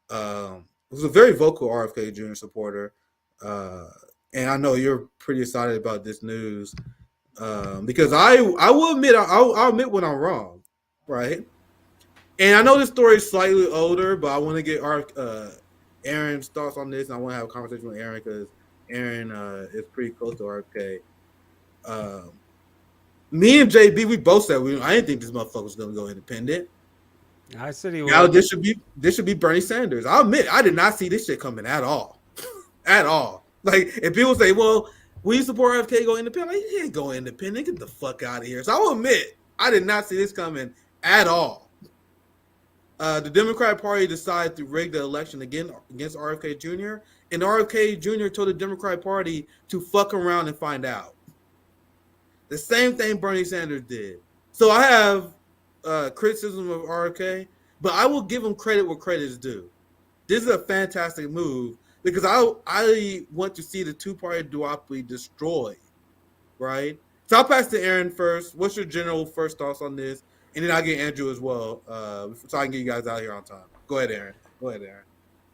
who's a very vocal RFK Jr. supporter, and I know you're pretty excited about this news because I will admit I'll admit when I'm wrong, right? And I know this story is slightly older, but I want to get Aaron's thoughts on this, and I want to have a conversation with Aaron because Aaron is pretty close to RFK. Me and JB, we both said I didn't think this motherfucker was going to go independent. I said he was. Now this should be Bernie Sanders. I'll admit I did not see this shit coming at all, at all. Like if people say, "Well, will you support RFK go independent?" Like, he ain't going independent. Get the fuck out of here. So I will admit I did not see this coming at all. The Democratic Party decided to rig the election again against RFK Jr. And RFK Jr. told the Democratic Party to fuck around and find out. The same thing Bernie Sanders did. So I have criticism of RFK, but I will give him credit where credit is due. This is a fantastic move because I want to see the two-party duopoly destroyed, right? So I'll pass to Aaron first. What's your general first thoughts on this? And then I'll get Andrew as well, so I can get you guys out here on time. Go ahead, Aaron.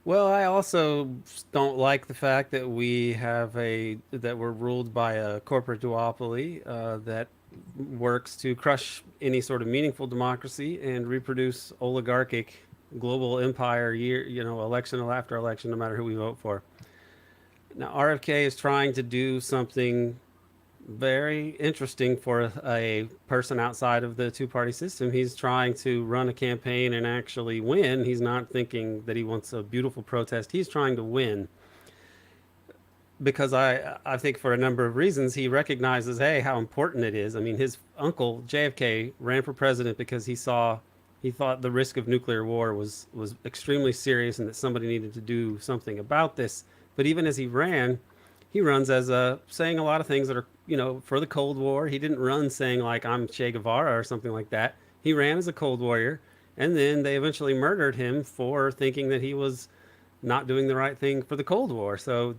Well, I also don't like the fact that that we're ruled by a corporate duopoly that works to crush any sort of meaningful democracy and reproduce oligarchic global empire election after election, no matter who we vote for. Now, RFK is trying to do something very interesting for a person outside of the two-party system. He's trying to run a campaign and actually win. He's not thinking that he wants a beautiful protest. He's trying to win because I think for a number of reasons he recognizes, hey, how important it is. I mean, his uncle JFK ran for president because he thought the risk of nuclear war was extremely serious and that somebody needed to do something about this. But even as he runs as saying a lot of things that are, for the Cold War. He didn't run saying like I'm Che Guevara or something like that. He ran as a Cold Warrior, and then they eventually murdered him for thinking that he was not doing the right thing for the Cold War. So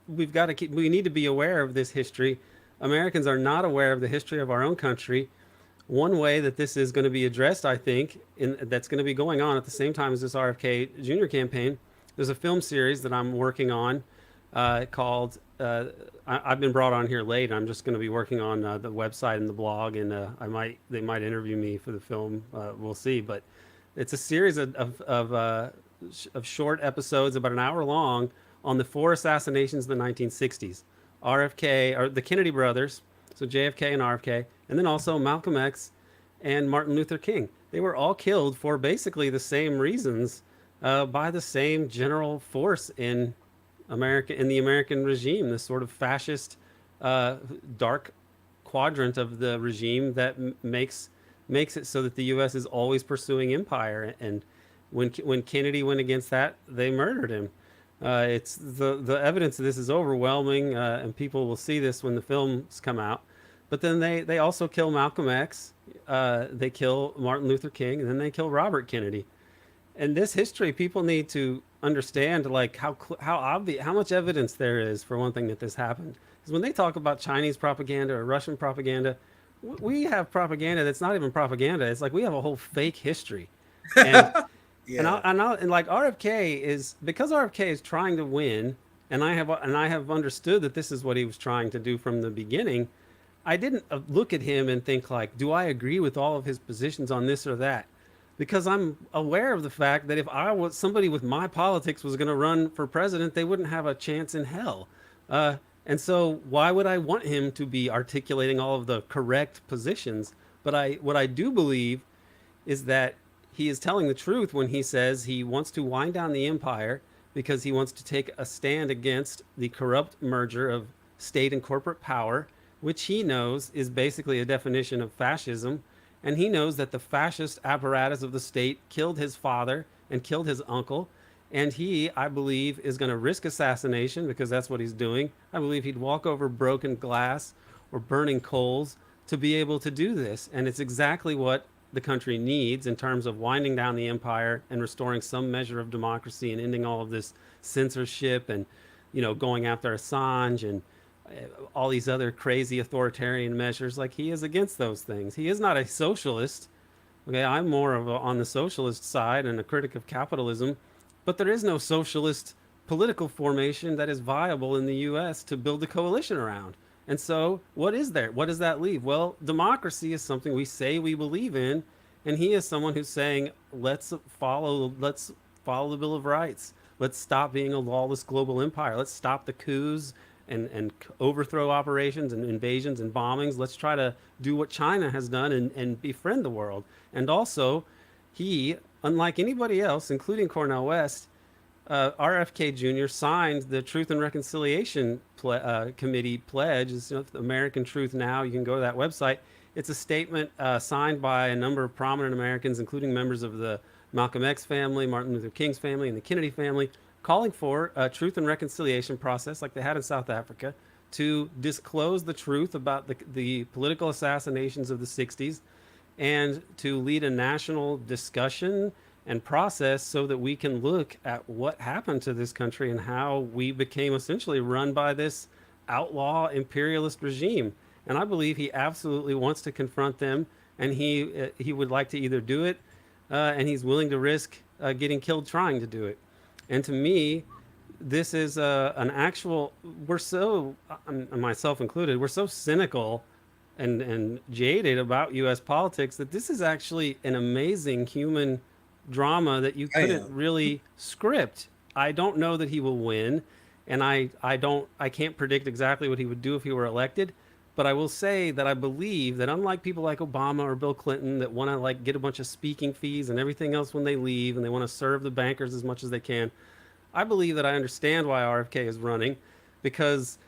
we need to be aware of this history. Americans are not aware of the history of our own country. One way that this is going to be addressed, I think, that's going to be going on at the same time as this RFK Jr. campaign, there's a film series that I'm working on called I've been brought on here late. I'm just going to be working on the website and the blog, and they might interview me for the film. We'll see. But it's a series of short episodes, about an hour long, on the 4 assassinations in the 1960s. RFK, or the Kennedy brothers, so JFK and RFK, and then also Malcolm X and Martin Luther King. They were all killed for basically the same reasons by the same general force in the American regime, this sort of fascist dark quadrant of the regime that makes it so that the U.S. is always pursuing empire. And when Kennedy went against that, they murdered him. It's the evidence of this is overwhelming, and people will see this when the films come out. But then they also kill Malcolm X, they kill Martin Luther King, and then they kill Robert Kennedy. And this history, people need to understand like how obvious, how much evidence there is for one thing that this happened. Because when they talk about Chinese propaganda or Russian propaganda, we have propaganda that's not even propaganda. It's like we have a whole fake history, and Yeah. and like RFK is, because RFK is trying to win, and I have understood that this is what he was trying to do from the beginning. I didn't look at him and think like, do I agree with all of his positions on this or that? Because I'm aware of the fact that if I was somebody with my politics was going to run for president, they wouldn't have a chance in hell. Uh, and so why would I want him to be articulating all of the correct positions? But what I do believe is that he is telling the truth when he says he wants to wind down the empire because he wants to take a stand against the corrupt merger of state and corporate power, which he knows is basically a definition of fascism. And he knows that the fascist apparatus of the state killed his father and killed his uncle. And he, I believe, is going to risk assassination because that's what he's doing. I believe he'd walk over broken glass or burning coals to be able to do this. And it's exactly what the country needs in terms of winding down the empire and restoring some measure of democracy and ending all of this censorship and, going after Assange and all these other crazy authoritarian measures. Like, he is against those things. He is not a socialist. Okay, I'm more of on the socialist side and a critic of capitalism, but there is no socialist political formation that is viable in the U.S. to build a coalition around. And so, what is there? What does that leave? Well, democracy is something we say we believe in, and he is someone who's saying, let's follow the Bill of Rights. Let's stop being a lawless global empire. Let's stop the coups and overthrow operations and invasions and bombings. Let's try to do what China has done and befriend the world. And also, he, unlike anybody else, including Cornel West, RFK Jr. signed the Truth and Reconciliation Committee pledge. It's American Truth Now. You can go to that website. It's a statement signed by a number of prominent Americans, including members of the Malcolm X family, Martin Luther King's family, and the Kennedy family, calling for a truth and reconciliation process like they had in South Africa to disclose the truth about the political assassinations of the 60s and to lead a national discussion and process so that we can look at what happened to this country and how we became essentially run by this outlaw imperialist regime. And I believe he absolutely wants to confront them, and he would like to either do it, and he's willing to risk getting killed trying to do it. And to me, this is an actual. We're so, myself included, we're so cynical and jaded about U.S. politics that this is actually an amazing human drama that you couldn't really script. I don't know that he will win, and I can't predict exactly what he would do if he were elected, but I will say that I believe that unlike people like Obama or Bill Clinton that want to like get a bunch of speaking fees and everything else when they leave and they want to serve the bankers as much as they can, I believe that I understand why RFK is running because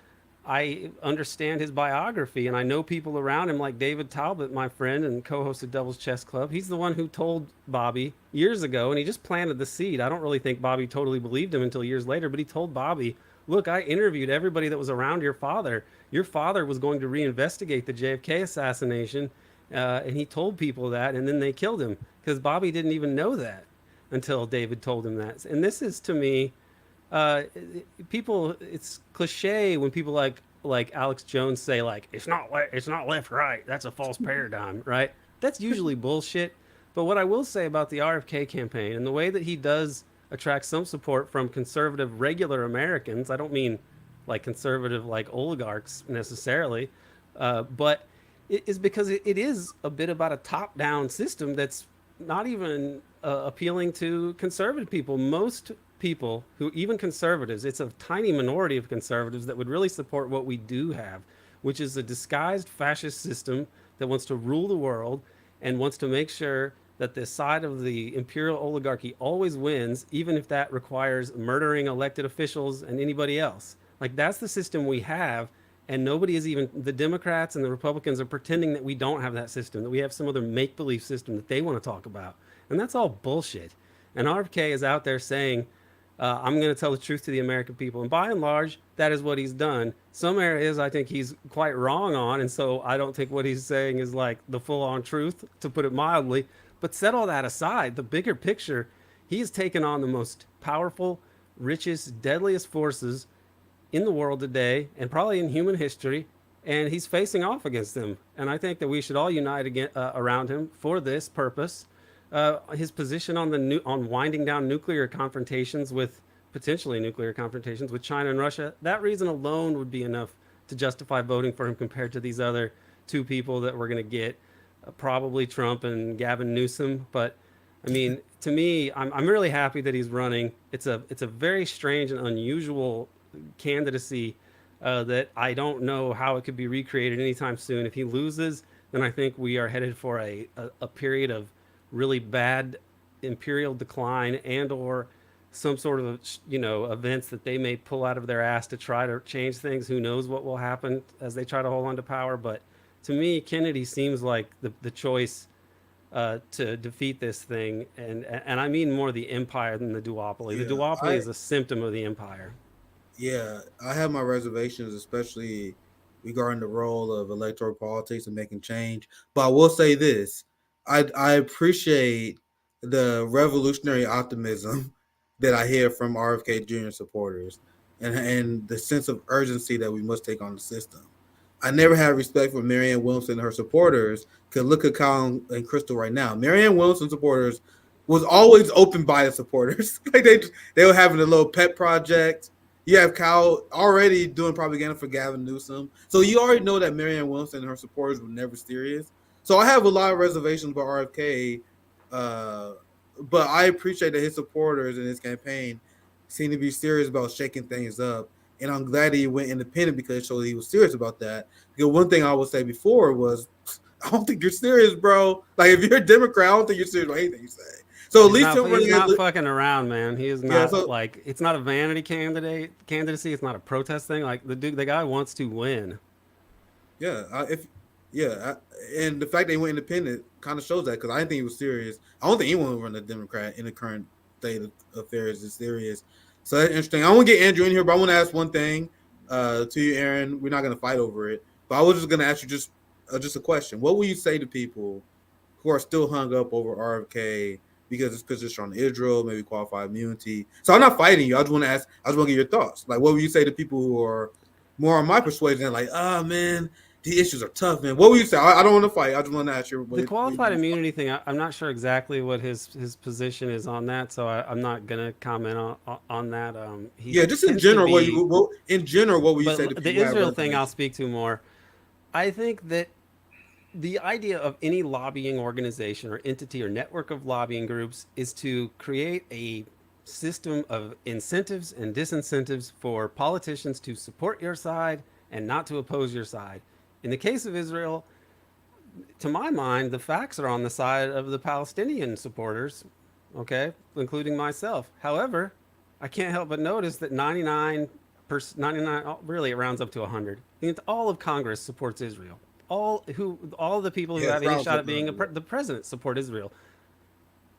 I understand his biography and I know people around him like David Talbot, my friend and co-host of Devil's Chess Club. He's the one who told Bobby years ago, and he just planted the seed. I don't really think Bobby totally believed him until years later, but he told Bobby, look, I interviewed everybody that was around your father. Your father was going to reinvestigate the JFK assassination, and he told people that, and then they killed him because Bobby didn't even know that until David told him that. And this is, to me, people, it's cliche when people like Alex Jones say like it's not left right, that's a false paradigm, right? That's usually bullshit. But what I will say about the RFK campaign and the way that he does attract some support from conservative regular Americans, I don't mean like conservative like oligarchs necessarily, but it is because it is a bit about a top-down system that's not even appealing to conservative people. Most people who, even conservatives, it's a tiny minority of conservatives that would really support what we do have, which is a disguised fascist system that wants to rule the world and wants to make sure that the side of the imperial oligarchy always wins, even if that requires murdering elected officials and anybody else. Like, that's the system we have, and nobody is even, the Democrats and the Republicans are pretending that we don't have that system, that we have some other make-believe system that they want to talk about. And that's all bullshit. And RFK is out there saying, I'm going to tell the truth to the American people. And by and large, that is what he's done. Some areas I think he's quite wrong on, and so I don't think what he's saying is like the full-on truth, to put it mildly. But set all that aside, the bigger picture, he's taken on the most powerful, richest, deadliest forces in the world today, and probably in human history, and he's facing off against them. And I think that we should all unite again, around him for this purpose. His position on on winding down nuclear confrontations with potentially nuclear confrontations with China and Russia, that reason alone would be enough to justify voting for him compared to these other two people that we're going to get, probably Trump and Gavin Newsom. But I mean, to me, I'm really happy that he's running. It's a very strange and unusual candidacy that I don't know how it could be recreated anytime soon. If he loses, then I think we are headed for a period of really bad imperial decline and or some sort of events that they may pull out of their ass to try to change things. Who knows what will happen as they try to hold on to power. But to me, Kennedy seems like the choice to defeat this thing, and I mean more the empire than the duopoly. The duopoly is a symptom of the empire. Yeah, I have my reservations, especially regarding the role of electoral politics and making change. But I will say this: I appreciate the revolutionary optimism that I hear from RFK Jr. supporters, and the sense of urgency that we must take on the system. I never had respect for Marianne Williamson and her supporters. Cause look at Kyle and Crystal right now. Marianne Williamson supporters was always open bias supporters. Like they were having a little pet project. You have Kyle already doing propaganda for Gavin Newsom. So you already know that Marianne Williamson and her supporters were never serious. So I have a lot of reservations about RFK, but I appreciate that his supporters and his campaign seem to be serious about shaking things up. And I'm glad he went independent because it showed he was serious about that. Because one thing I would say before was, I don't think you're serious, bro. Like if you're a Democrat, I don't think you're serious about anything you say. So at least he's not fucking around, man. He is not like, it's not a vanity candidacy. It's not a protest thing. Like the guy wants to win. Yeah, and the fact they went independent kind of shows that because I didn't think he was serious. I don't think anyone would run a Democrat in the current state of affairs is serious. So that's interesting. I want to get Andrew in here, but I want to ask one thing to you, Aaron. We're not going to fight over it, but I was just going to ask you just a question. What will you say to people who are still hung up over RFK because it's position on Israel, maybe qualified immunity? So I'm not fighting you. I just want to ask. I just want to get your thoughts. Like, what would you say to people who are more on my persuasion? Like, man, the issues are tough, man. What would you say? I don't want to fight. I just want to ask you. The qualified immunity thing, I'm not sure exactly what his position is on that, so I'm not going to comment on that. Just in general, what would you say to people? The Israel thing, I'll speak to more. I think that the idea of any lobbying organization or entity or network of lobbying groups is to create a system of incentives and disincentives for politicians to support your side and not to oppose your side. In the case of Israel, to my mind, the facts are on the side of the Palestinian supporters, okay, including myself. However, I can't help but notice that 99, really it rounds up to 100. All of Congress supports Israel. All the people who have any shot at being the president support Israel.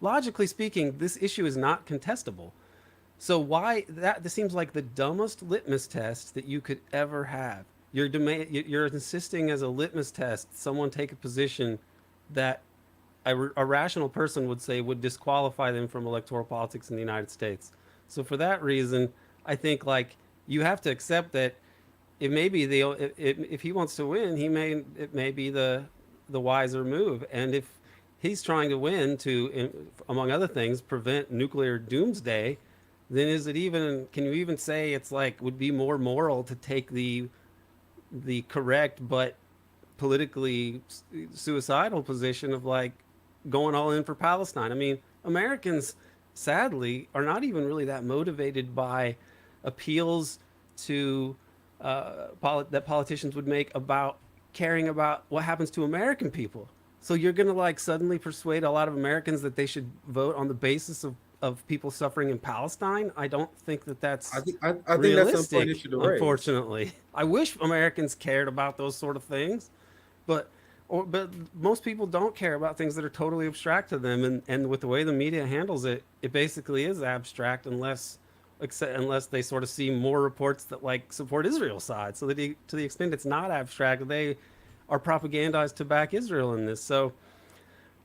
Logically speaking, this issue is not contestable. So why this seems like the dumbest litmus test that you could ever have. You're insisting as a litmus test someone take a position that a rational person would say would disqualify them from electoral politics in the United States. So for that reason, I think like you have to accept that it may be if he wants to win, it may be the wiser move. And if he's trying to win to, among other things, prevent nuclear doomsday, then can you even say it's like would be more moral to take the correct but politically suicidal position of like going all in for Palestine? I mean, Americans sadly are not even really that motivated by appeals to that politicians would make about caring about what happens to American people. So you're going to like suddenly persuade a lot of Americans that they should vote on the basis of people suffering in Palestine? I don't think that's I think realistic, that's unfortunately. I wish Americans cared about those sort of things, but most people don't care about things that are totally abstract to them. And with the way the media handles it, it basically is abstract unless they sort of see more reports that like support Israel's side. So that to the extent it's not abstract, they are propagandized to back Israel in this. So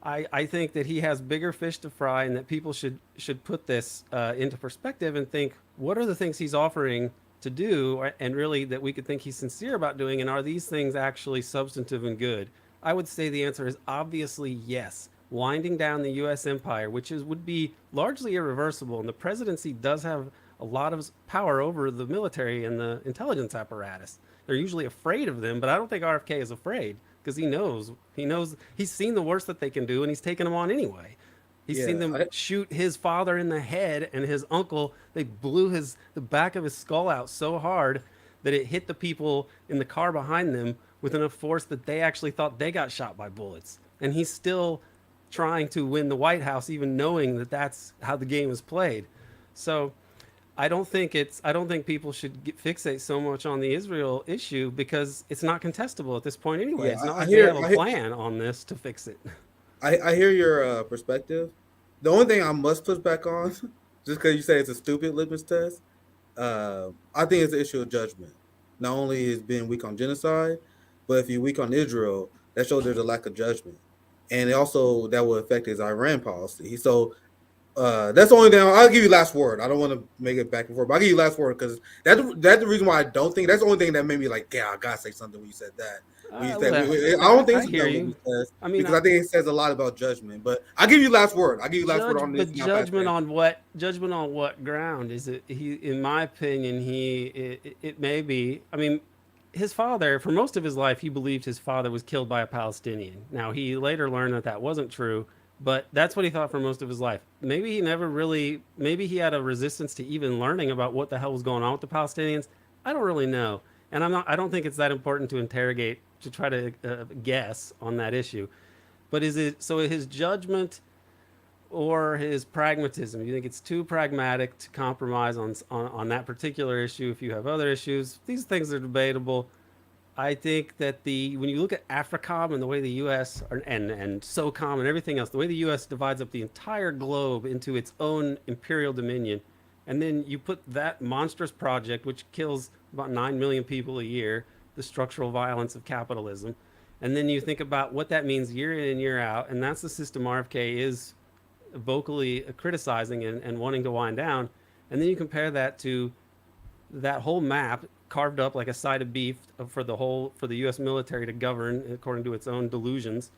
I think that he has bigger fish to fry, and that people should put this into perspective and think, what are the things he's offering to do, and really that we could think he's sincere about doing, and are these things actually substantive and good? I would say the answer is obviously yes. Winding down the U.S. empire, which would be largely irreversible, and the presidency does have a lot of power over the military and the intelligence apparatus. They're usually afraid of them, but I don't think RFK is afraid because he knows he's seen the worst that they can do, and he's taken them on anyway. He's seen them shoot his father in the head and his uncle. They blew the back of his skull out so hard that it hit the people in the car behind them with enough force that they actually thought they got shot by bullets. And he's still trying to win the White House, even knowing that that's how the game is played. So I don't think people should fixate so much on the Israel issue because it's not contestable at this point anyway. Yeah, it's not I like hear- they have I a hear- plan on this to fix it. I hear your perspective. The only thing I must push back on, just because you say it's a stupid litmus test, I think it's an issue of judgment. Not only is being weak on genocide, but if you're weak on Israel, that shows there's a lack of judgment, and also that will affect his Iran policy. So that's the only thing. I'll give you last word. I don't want to make it back and forth, but I'll give you last word because that's the reason why I don't think that's the only thing that made me like, yeah, I gotta say something when you said that. When you said, I don't think it's hear you. I mean, because I think it says a lot about judgment. But I'll give you last word. I'll give you last word on this. But judgment on what? Judgment on what ground? Is it? He, in my opinion, it may be. I mean, his father, for most of his life, he believed his father was killed by a Palestinian. Now he later learned that wasn't true, but that's what he thought for most of his life. Maybe he never really. Maybe he had a resistance to even learning about what the hell was going on with the Palestinians. I don't really know, and I don't think it's that important to interrogate to try to guess on that issue. But is it so? His judgment or his pragmatism? You think it's too pragmatic to compromise on that particular issue? If you have other issues, these things are debatable. I think that when you look at AFRICOM and the way the U.S. and SOCOM and everything else, the way the U.S. divides up the entire globe into its own imperial dominion, and then you put that monstrous project, which kills about 9 million people a year, the structural violence of capitalism, and then you think about what that means year in and year out, and that's the system RFK is vocally criticizing and wanting to wind down, and then you compare that to that whole map carved up like a side of beef for the U.S. military to govern according to its own delusions,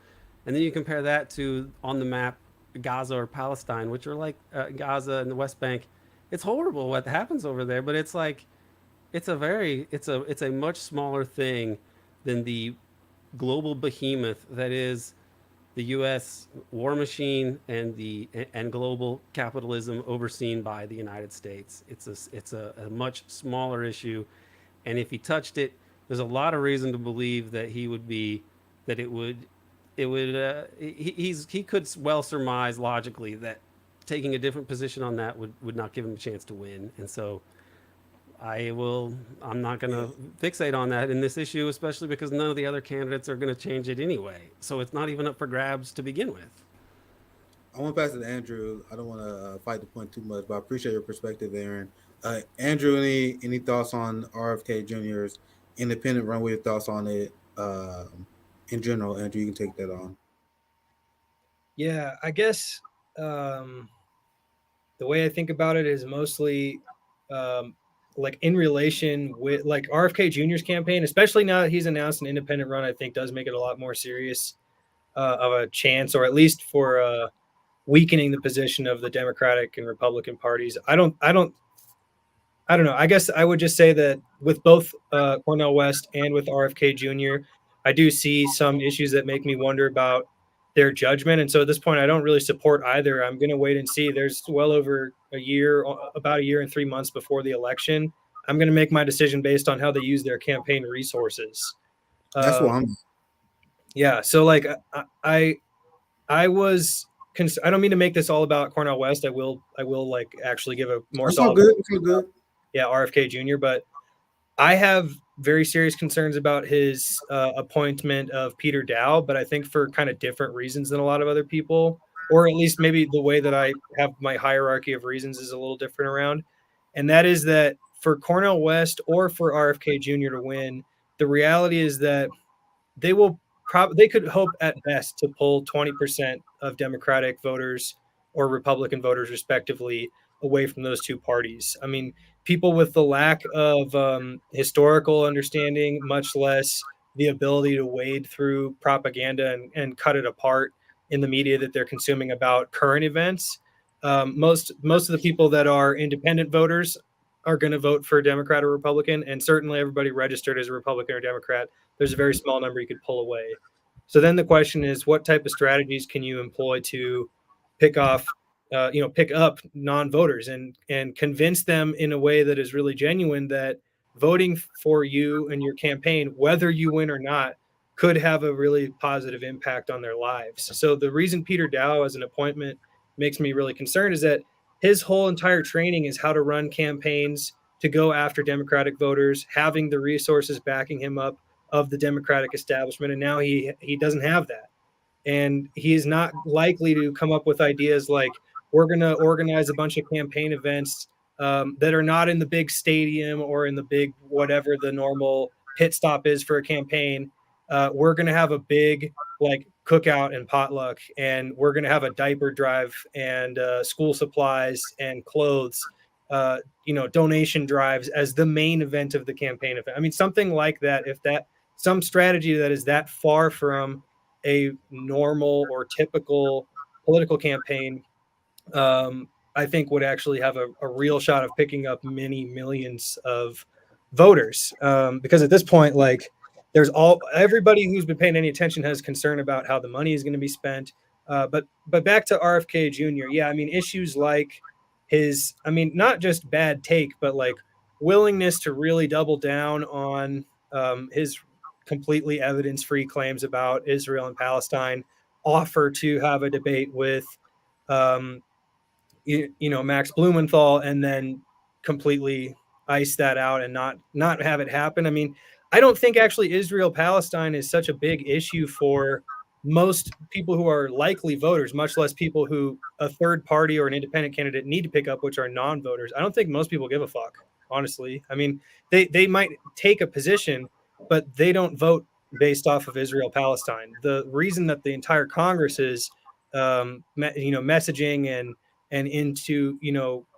and then you compare that to on the map Gaza or Palestine, which are like Gaza and the West Bank. It's horrible what happens over there, but it's like it's a much smaller thing than the global behemoth that is the U.S. war machine and global capitalism overseen by the United States. It's a much smaller issue, and if he touched it, there's a lot of reason to believe that he could well surmise logically that taking a different position on that would not give him a chance to win, and so I'm not going to fixate on that in this issue, especially because none of the other candidates are going to change it anyway. So it's not even up for grabs to begin with. I want to pass it to Andrew. I don't want to fight the point too much, but I appreciate your perspective, Aaron. Andrew, any thoughts on RFK Jr.'s independent run? What your thoughts on it in general? Andrew, you can take that on. Yeah, I guess the way I think about it is mostly like in relation with like RFK Jr.'s campaign, especially now that he's announced an independent run, I think does make it a lot more serious of a chance, or at least for weakening the position of the Democratic and Republican parties. I don't know. I guess I would just say that with both Cornel West and with RFK Jr., I do see some issues that make me wonder about their judgment. And so at this point, I don't really support either. I'm going to wait and see. There's well over about a year and 3 months before the election. I'm going to make my decision based on how they use their campaign resources. That's what I'm. Yeah. So like I was. I don't mean to make this all about Cornel West. I will like actually give a more solid. It's all good. Yeah, RFK Jr. But I have very serious concerns about his appointment of Peter Dow, but I think for kind of different reasons than a lot of other people, or at least maybe the way that I have my hierarchy of reasons is a little different around. And that is that for Cornel West or for RFK Jr. to win, the reality is that they could hope at best to pull 20% of Democratic voters or Republican voters respectively away from those two parties. I mean, people with the lack of historical understanding, much less the ability to wade through propaganda and cut it apart in the media that they're consuming about current events. Most of the people that are independent voters are going to vote for Democrat or Republican, and certainly everybody registered as a Republican or Democrat. There's a very small number you could pull away. So then the question is, what type of strategies can you employ to pick off, pick up non-voters and convince them in a way that is really genuine that voting for you and your campaign, whether you win or not, could have a really positive impact on their lives. So the reason Peter Dow as an appointment makes me really concerned is that his whole entire training is how to run campaigns to go after Democratic voters, having the resources backing him up of the Democratic establishment, and now he doesn't have that, and he is not likely to come up with ideas like we're going to organize a bunch of campaign events that are not in the big stadium or in the big whatever the normal pit stop is for a campaign. We're going to have a big like cookout and potluck, and we're going to have a diaper drive and school supplies and clothes, donation drives as the main event of the campaign event. I mean, something like that. If that some strategy that is that far from a normal or typical political campaign, I think would actually have a real shot of picking up many millions of voters. Because at this point, like everybody who's been paying any attention has concern about how the money is going to be spent. But back to RFK Jr. Yeah, I mean issues like not just bad take, but like willingness to really double down on his completely evidence-free claims about Israel and Palestine, offer to have a debate with um, Max Blumenthal, and then completely ice that out and not have it happen. I mean, I don't think actually Israel Palestine is such a big issue for most people who are likely voters, much less people who a third party or an independent candidate need to pick up, which are non-voters. I don't think most people give a fuck, honestly. I mean, they might take a position, but they don't vote based off of Israel Palestine. The reason that the entire Congress is messaging and into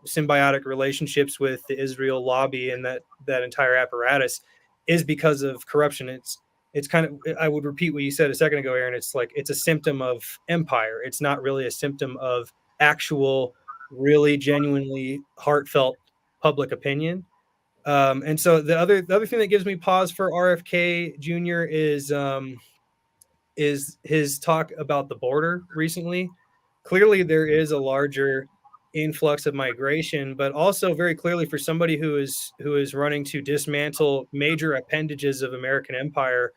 symbiotic relationships with the Israel lobby and that entire apparatus is because of corruption. It's kind of, I would repeat what you said a second ago, Aaron. It's like it's a symptom of empire. It's not really a symptom of actual, really genuinely heartfelt public opinion. And so the other thing that gives me pause for RFK Jr. is his talk about the border recently. Clearly, there is a larger influx of migration, but also very clearly for somebody who is running to dismantle major appendages of American empire,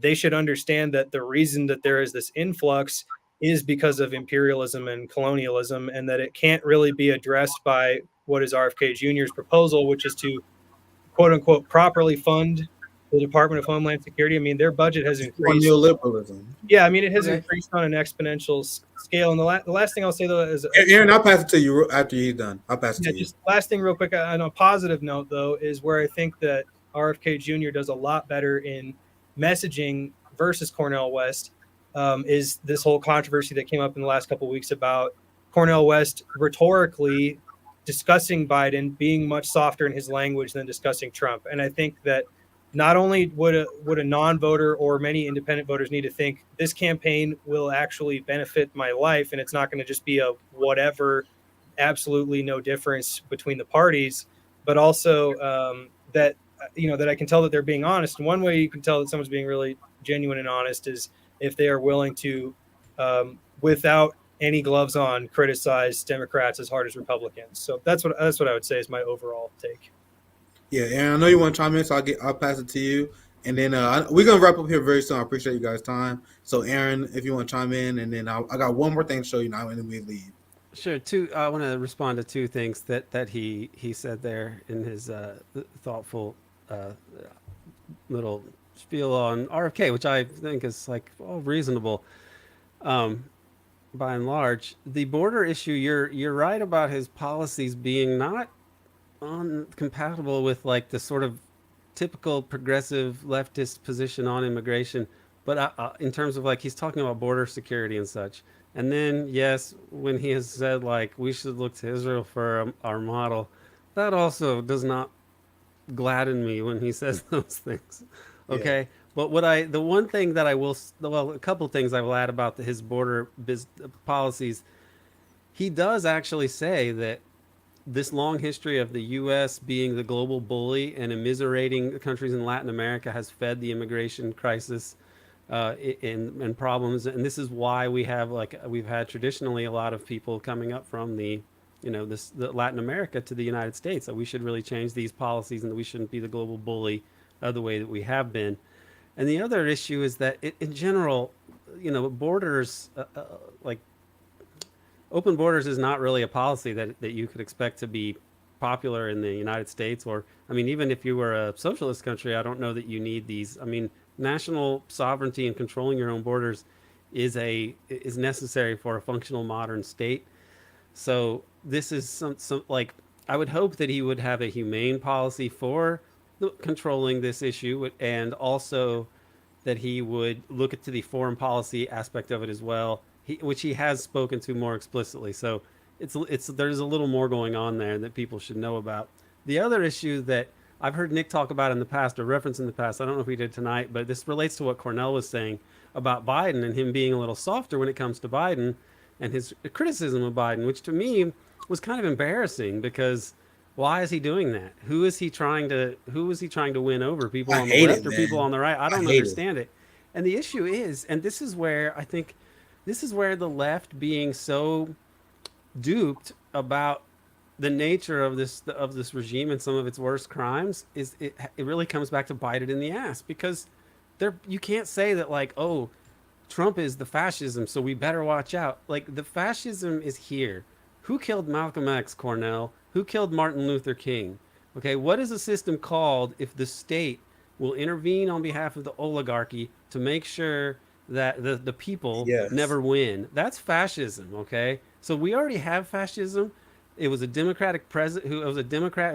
they should understand that the reason that there is this influx is because of imperialism and colonialism, and that it can't really be addressed by what is RFK Jr.'s proposal, which is to quote unquote properly fund the Department of Homeland Security. I mean, their budget has increased. Neoliberalism. Yeah, I mean, it has increased on an exponential scale. And the last thing I'll say, though, is Aaron, I'll pass it to you after you're done. I'll pass it to you. Just last thing real quick on a positive note, though, is where I think that RFK Jr. does a lot better in messaging versus Cornel West, is this whole controversy that came up in the last couple of weeks about Cornel West rhetorically discussing Biden being much softer in his language than discussing Trump. And I think that not only would a non-voter or many independent voters need to think this campaign will actually benefit my life, and it's not going to just be a whatever, absolutely no difference between the parties, but also that I can tell that they're being honest. And one way you can tell that someone's being really genuine and honest is if they are willing to, without any gloves on, criticize Democrats as hard as Republicans. So that's what I would say is my overall take. Yeah, Aaron, I know you want to chime in, so I'll pass it to you, and then we're gonna wrap up here very soon. I appreciate you guys' time. So, Aaron, if you want to chime in, and then I got one more thing to show you now, and then we leave. Sure. I want to respond to two things that he said there in his thoughtful little spiel on RFK, which I think is like reasonable. By and large, the border issue, you're right about his policies being not compatible with like the sort of typical progressive leftist position on immigration, but in terms of like he's talking about border security and such. And then yes, when he has said like we should look to Israel for our model, that also does not gladden me when he says those things. Okay. Yeah. But the one thing that I will, well, a couple of things I will add about his border policies, he does actually say that this long history of the U.S. being the global bully and immiserating countries in Latin America has fed the immigration crisis and problems. And this is why we've had traditionally a lot of people coming up from the Latin America to the United States. That we should really change these policies and that we shouldn't be the global bully the way that we have been. And the other issue is that in general, borders like open borders is not really a policy that you could expect to be popular in the United States. Or, I mean, even if you were a socialist country, I don't know that you need these. I mean, national sovereignty and controlling your own borders is necessary for a functional modern state. So this is some like, I would hope that he would have a humane policy for controlling this issue, and also that he would look at the foreign policy aspect of it as well, which he has spoken to more explicitly. So there's a little more going on there that people should know about. The other issue that I've heard Nick talk about in the past, or reference in the past, I don't know if we did tonight, but this relates to what Cornell was saying about Biden and him being a little softer when it comes to Biden and his criticism of Biden, which to me was kind of embarrassing, because why is he doing that? Who is he trying to win over? People on the left or people on the right? I don't understand it. And the issue is, and this is where I think the left being so duped about the nature of this regime and some of its worst crimes is it really comes back to bite it in the ass, because you can't say that, like, oh, Trump is the fascism, so we better watch out. Like, the fascism is here. Who killed Malcolm X, Cornell? Who killed Martin Luther King? Okay, what is a system called if the state will intervene on behalf of the oligarchy to make sure that the people never win? That's fascism, okay? So we already have fascism. It was a Democratic president who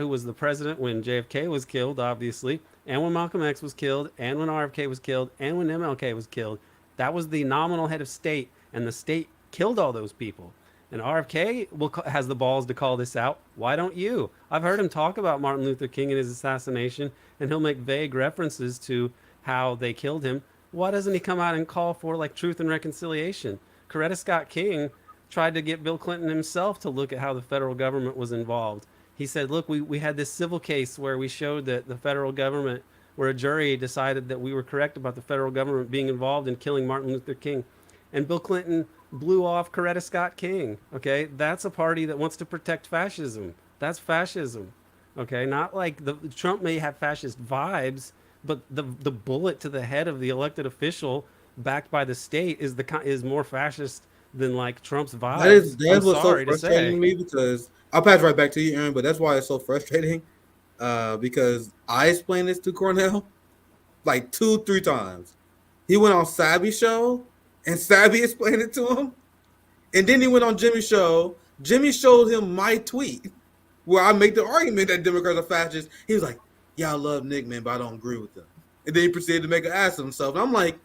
was the president when JFK was killed, obviously, and when Malcolm X was killed, and when RFK was killed, and when MLK was killed. That was the nominal head of state, and the state killed all those people. And RFK has the balls to call this out. Why don't you? I've heard him talk about Martin Luther King and his assassination, and he'll make vague references to how they killed him. Why doesn't he come out and call for, like, truth and reconciliation? Coretta Scott King tried to get Bill Clinton himself to look at how the federal government was involved. He said, look, we had this civil case where we showed that the federal government, where a jury decided that we were correct about the federal government being involved in killing Martin Luther King. And Bill Clinton blew off Coretta Scott King. Okay, that's a party that wants to protect fascism. That's fascism. Okay, not like Trump may have fascist vibes, but the bullet to the head of the elected official backed by the state is more fascist than, like, Trump's vibes. That's what's so frustrating to me, because I'll pass right back to you, Aaron. But that's why it's so frustrating, because I explained this to Cornell like 2-3 times. He went on Sabby's show, and Sabby explained it to him. And then he went on Jimmy's show. Jimmy showed him my tweet where I make the argument that Democrats are fascists. He was like, yeah, I love Nick, man, but I don't agree with him. And then he proceeded to make an ass of himself. And I'm like,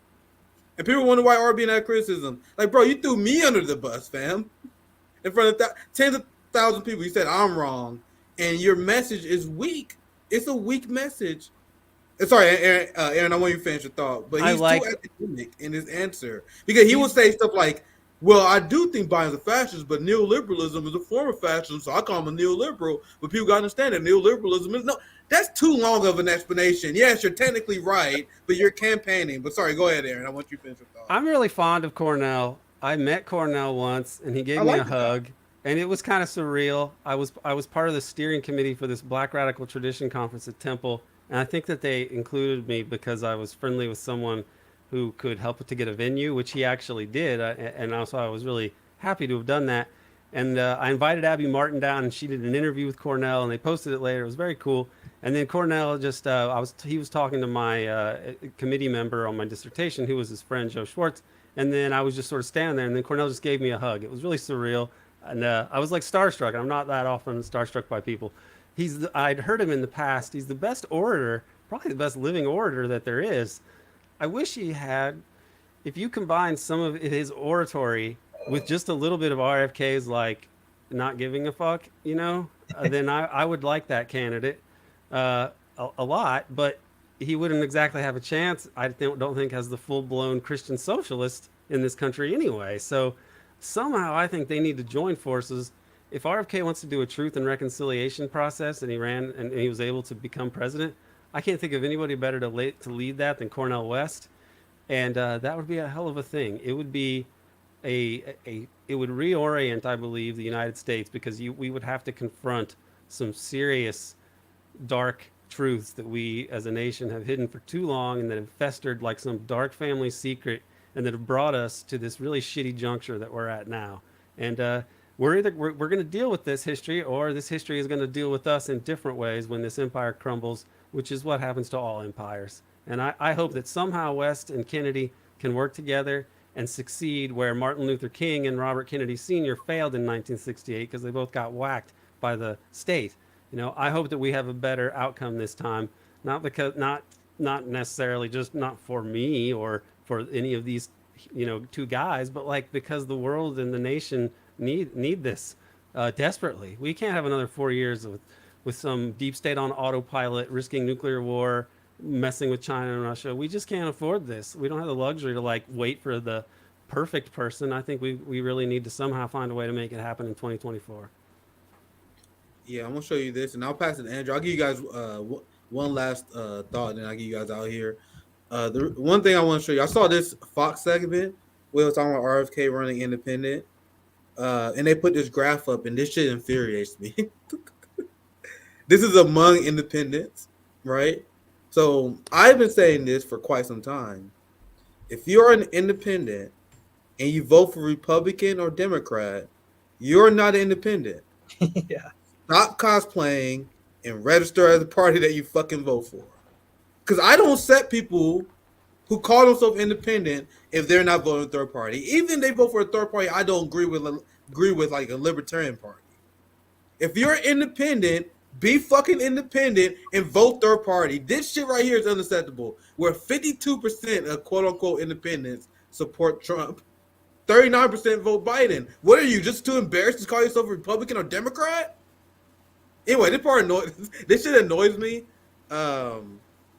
and people wonder why RB had criticism. Like, bro, you threw me under the bus, fam. In front of tens of thousands of people. You said I'm wrong. And your message is weak. It's a weak message. Sorry, Aaron, I want you to finish your thought. But he's too academic in his answer. Because he will say stuff like, well, I do think Biden's a fascist, but neoliberalism is a form of fascism, so I call him a neoliberal. But people got to understand that neoliberalism is no. That's too long of an explanation. Yes, you're technically right, but you're campaigning. But sorry, go ahead, Aaron. I want you to finish your thought. I'm really fond of Cornell. I met Cornell once, and he gave me a hug, and it was kind of surreal. I was part of the steering committee for this Black Radical Tradition Conference at Temple, and I think that they included me because I was friendly with someone who could help to get a venue, which he actually did, and also I was really happy to have done that. And I invited Abby Martin down, and she did an interview with Cornell, and they posted it later. It was very cool. And then Cornell just, he was talking to my committee member on my dissertation, who was his friend, Joe Schwartz. And then I was just sort of standing there, and then Cornell just gave me a hug. It was really surreal. And I was like starstruck, and I'm not that often starstruck by people. I'd heard him in the past. He's the best orator, probably the best living orator that there is. I wish he had, if you combine some of his oratory with just a little bit of RFK's, like, not giving a fuck, then I would like that candidate a lot, but he wouldn't exactly have a chance, I don't think, as the full-blown Christian socialist in this country anyway. So somehow I think they need to join forces. If RFK wants to do a truth and reconciliation process and he ran and he was able to become president, I can't think of anybody better to lead that than Cornel West. And that would be a hell of a thing. It would be it would reorient, I believe, the United States, because we would have to confront some serious dark truths that we as a nation have hidden for too long and that have festered like some dark family secret and that have brought us to this really shitty juncture that we're at now. And we're going to deal with this history, or this history is going to deal with us in different ways when this empire crumbles, which is what happens to all empires. And I hope that somehow West and Kennedy can work together and succeed where Martin Luther King and Robert Kennedy Sr. failed in 1968 because they both got whacked by the state. I hope that we have a better outcome this time, not necessarily just not for me or for any of these, two guys, but like because the world and the nation need this desperately. We can't have another 4 years with some deep state on autopilot, risking nuclear war, messing with China and Russia. We just can't afford this. We don't have the luxury to like wait for the perfect person. I think we really need to somehow find a way to make it happen in 2024. Yeah, I'm gonna show you this, and I'll pass it to Andrew. I'll give you guys one last thought, and then I'll get you guys out here. The one thing I want to show you, I saw this Fox segment where it was talking about RFK running independent, and they put this graph up, and this shit infuriates me. This is among independents, right? So I've been saying this for quite some time. If you're an independent and you vote for Republican or Democrat, you're not independent. Yeah. Stop cosplaying and register as a party that you fucking vote for. Because I don't set people who call themselves independent if they're not voting third party. Even if they vote for a third party, I don't agree with like a libertarian party. If you're independent, be fucking independent and vote third party. This shit right here is unacceptable. Where 52% of quote unquote independents support Trump, 39% vote Biden. What are you, just too embarrassed to call yourself a Republican or Democrat? Anyway, this shit annoys me. But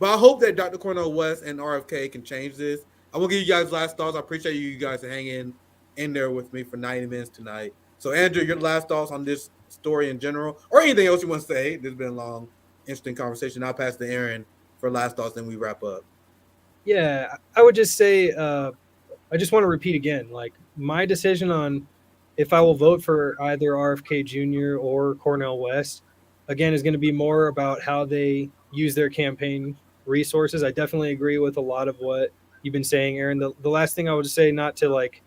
I hope that Dr. Cornel West and RFK can change this. I will give you guys last thoughts. I appreciate you guys hanging in there with me for 90 minutes tonight. So, Andrew, your last thoughts on this story in general, or anything else you want to say. This has been a long, interesting conversation. I'll pass to Aaron for last thoughts, then we wrap up. Yeah, I would just say, I just want to repeat again, like my decision on if I will vote for either RFK Jr. or Cornel West, again, is going to be more about how they use their campaign resources. I definitely agree with a lot of what you've been saying, Aaron. The last thing I would say, not to like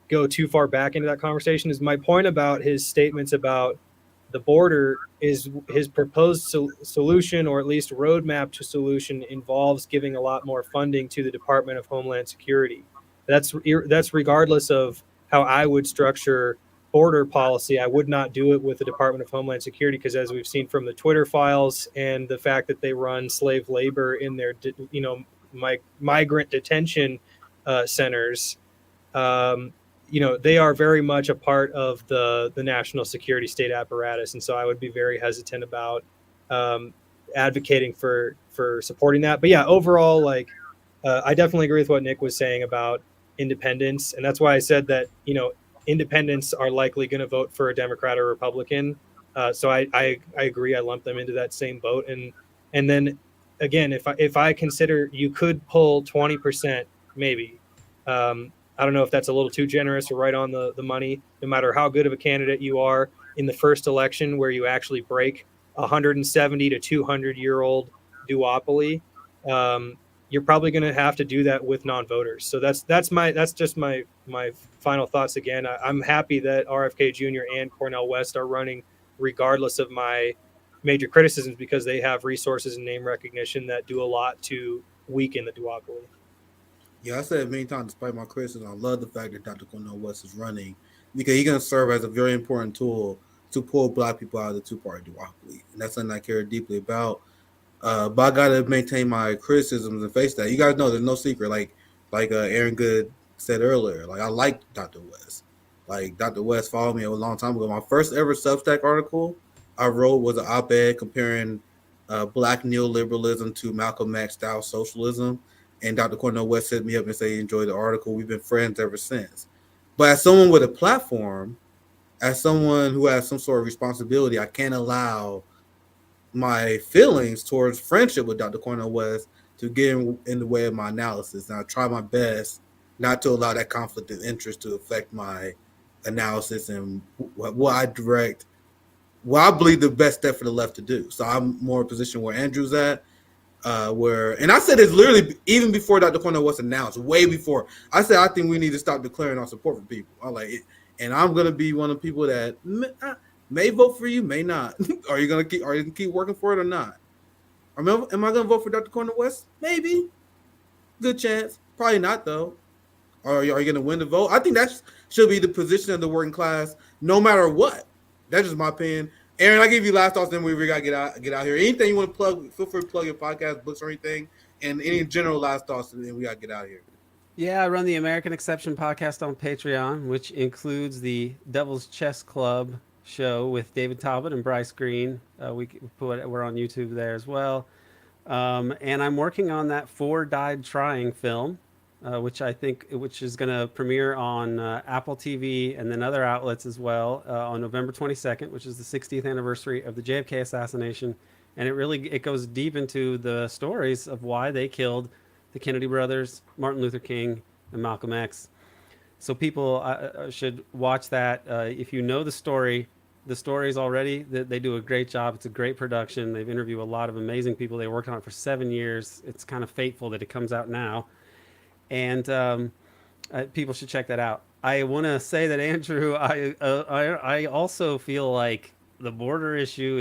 go too far back into that conversation, is my point about his statements about the border is his proposed solution, or at least roadmap to solution, involves giving a lot more funding to the Department of Homeland Security. That's regardless of how I would structure border policy. I would not do it with the Department of Homeland Security because, as we've seen from the Twitter files and the fact that they run slave labor in their, migrant detention centers, they are very much a part of the national security state apparatus. And so I would be very hesitant about advocating for supporting that. But yeah, overall, I definitely agree with what Nick was saying about independence. And that's why I said that, independents are likely going to vote for a Democrat or Republican. So I agree. I lump them into that same boat. And then again, if I consider you could pull 20%, maybe, I don't know if that's a little too generous or right on the money, no matter how good of a candidate you are in the first election where you actually break 170 to 200-year-old duopoly. You're probably going to have to do that with non-voters. So that's just my final thoughts. Again, I'm happy that RFK Jr. and Cornel West are running regardless of my major criticisms, because they have resources and name recognition that do a lot to weaken the duopoly. Yeah, I said it many times, despite my criticism, I love the fact that Dr. Cornel West is running, because he's going to serve as a very important tool to pull Black people out of the two-party duopoly. And that's something I care deeply about. But I got to maintain my criticisms and face that. You guys know there's no secret. Like Aaron Good said earlier, like I like Dr. West. Like Dr. West followed me a long time ago. My first ever Substack article, I wrote was an op-ed comparing black neoliberalism to Malcolm X style socialism. And Dr. Cornel West hit me up and said he enjoyed the article. We've been friends ever since. But as someone with a platform, as someone who has some sort of responsibility, I can't allow my feelings towards friendship with Dr. Cornel West to get in the way of my analysis. And I try my best not to allow that conflict of interest to affect my analysis and what I direct, what I believe the best step for the left to do. So I'm more in a position where Andrew's at, and I said it's literally even before Dr. Cornel was announced, way before. I said I think we need to stop declaring our support for people. I like it, and I'm gonna be one of the people that may vote for you, may not. Are you gonna keep working for it or not? Am I gonna vote for Dr. Cornel West? Maybe, good chance. Probably not though. Are you going to win the vote? I think that should be the position of the working class, no matter what. That's just my opinion. Aaron, I give you last thoughts, then we got to get out here. Anything you want to plug, feel free to plug your podcast, books, or anything, and any general last thoughts, and then we got to get out of here. Yeah, I run the American Exception podcast on Patreon, which includes the Devil's Chess Club show with David Talbot and Bryce Green. We're on YouTube there as well. And I'm working on that Four Died Trying film, which is going to premiere on Apple TV and then other outlets as well on November 22nd, which is the 60th anniversary of the JFK assassination. And it goes deep into the stories of why they killed the Kennedy brothers, Martin Luther King, and Malcolm X. So people should watch that. If you know the stories already, they do a great job. It's a great production. They've interviewed a lot of amazing people. They worked on it for 7 years. It's kind of fateful that it comes out now. And people should check that out. I want to say that, Andrew, I also feel like the border issue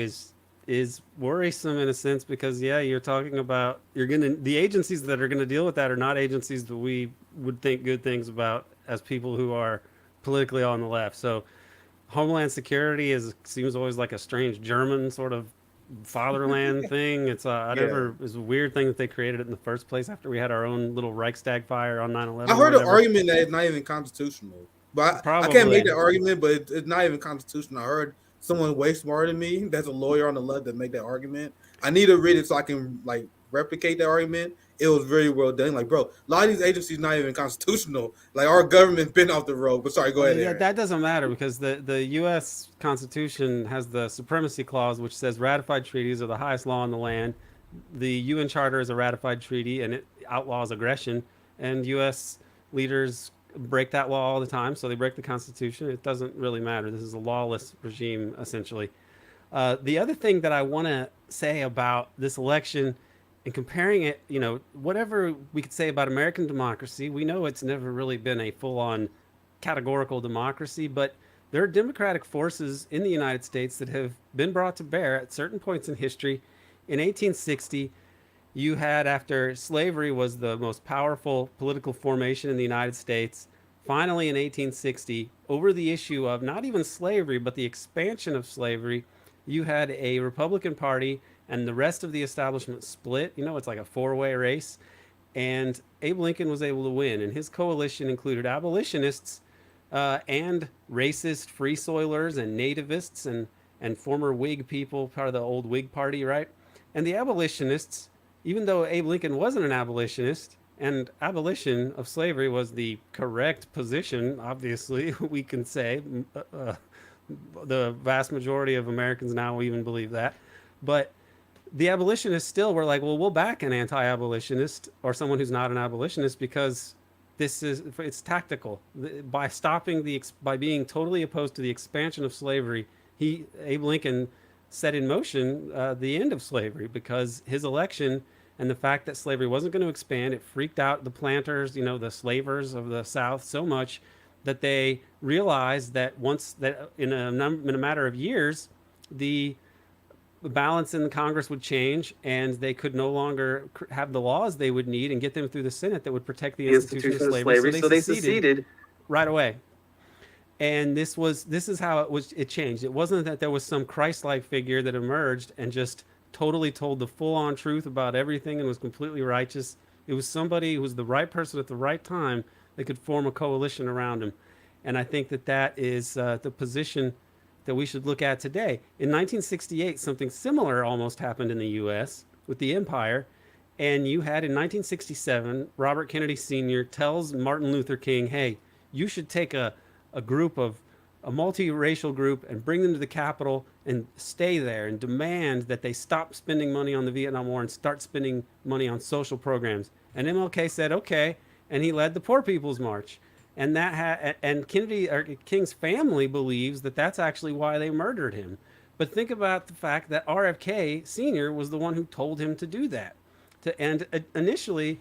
is worrisome in a sense because, yeah, you're talking about the agencies that are going to deal with that are not agencies that we would think good things about as people who are politically on the left. So Homeland Security seems always like a strange German sort of fatherland thing. It's it's a weird thing that they created it in the first place after we had our own little Reichstag fire on 9/11. I heard an argument that it's not even constitutional, but I can't make that argument. But it's not even constitutional. I heard someone way smarter than me, that's a lawyer on the left, that make that argument. I need to read it so I can replicate that argument. It was very well done. Like, bro, a lot of these agencies not even constitutional. Like, our government's been off the road. But sorry, go ahead. Yeah, that doesn't matter because the U.S. Constitution has the supremacy clause, which says ratified treaties are the highest law in the land. The UN Charter is a ratified treaty, and it outlaws aggression. And U.S. leaders break that law all the time, so they break the Constitution. It doesn't really matter. This is a lawless regime, essentially. The other thing that I want to say about this election and comparing it, whatever we could say about American democracy, we know it's never really been a full-on categorical democracy, but there are democratic forces in the United States that have been brought to bear at certain points in history. In 1860, you had, after slavery was the most powerful political formation in the United States, finally in 1860, over the issue of not even slavery, but the expansion of slavery, you had a Republican Party and the rest of the establishment split. It's like a four-way race. And Abe Lincoln was able to win. And his coalition included abolitionists and racist free soilers and nativists and former Whig people, part of the old Whig Party, right? And the abolitionists, even though Abe Lincoln wasn't an abolitionist, and abolition of slavery was the correct position, obviously, we can say. The vast majority of Americans now even believe that. But the abolitionists still were like, well, we'll back an anti-abolitionist or someone who's not an abolitionist because it's tactical. By being totally opposed to the expansion of slavery, Abe Lincoln set in motion the end of slavery because his election and the fact that slavery wasn't going to expand, it freaked out the planters, the slavers of the South so much that they realized that in a matter of years, the balance in the Congress would change and they could no longer have the laws they would need and get them through the Senate that would protect the institution of slavery. So they seceded right away. And this is how it changed. It wasn't that there was some Christ-like figure that emerged and just totally told the full-on truth about everything and was completely righteous. It was somebody who was the right person at the right time that could form a coalition around him. And I think that is the position that we should look at today. In 1968, something similar almost happened in the U.S. with the empire. And you had in 1967, Robert Kennedy Sr. tells Martin Luther King, hey, you should take a group of a multiracial group and bring them to the Capitol and stay there and demand that they stop spending money on the Vietnam War and start spending money on social programs. And MLK said, okay, and he led the Poor People's March. And and King's family believes that that's actually why they murdered him. But think about the fact that RFK Sr. was the one who told him to do that. Additionally,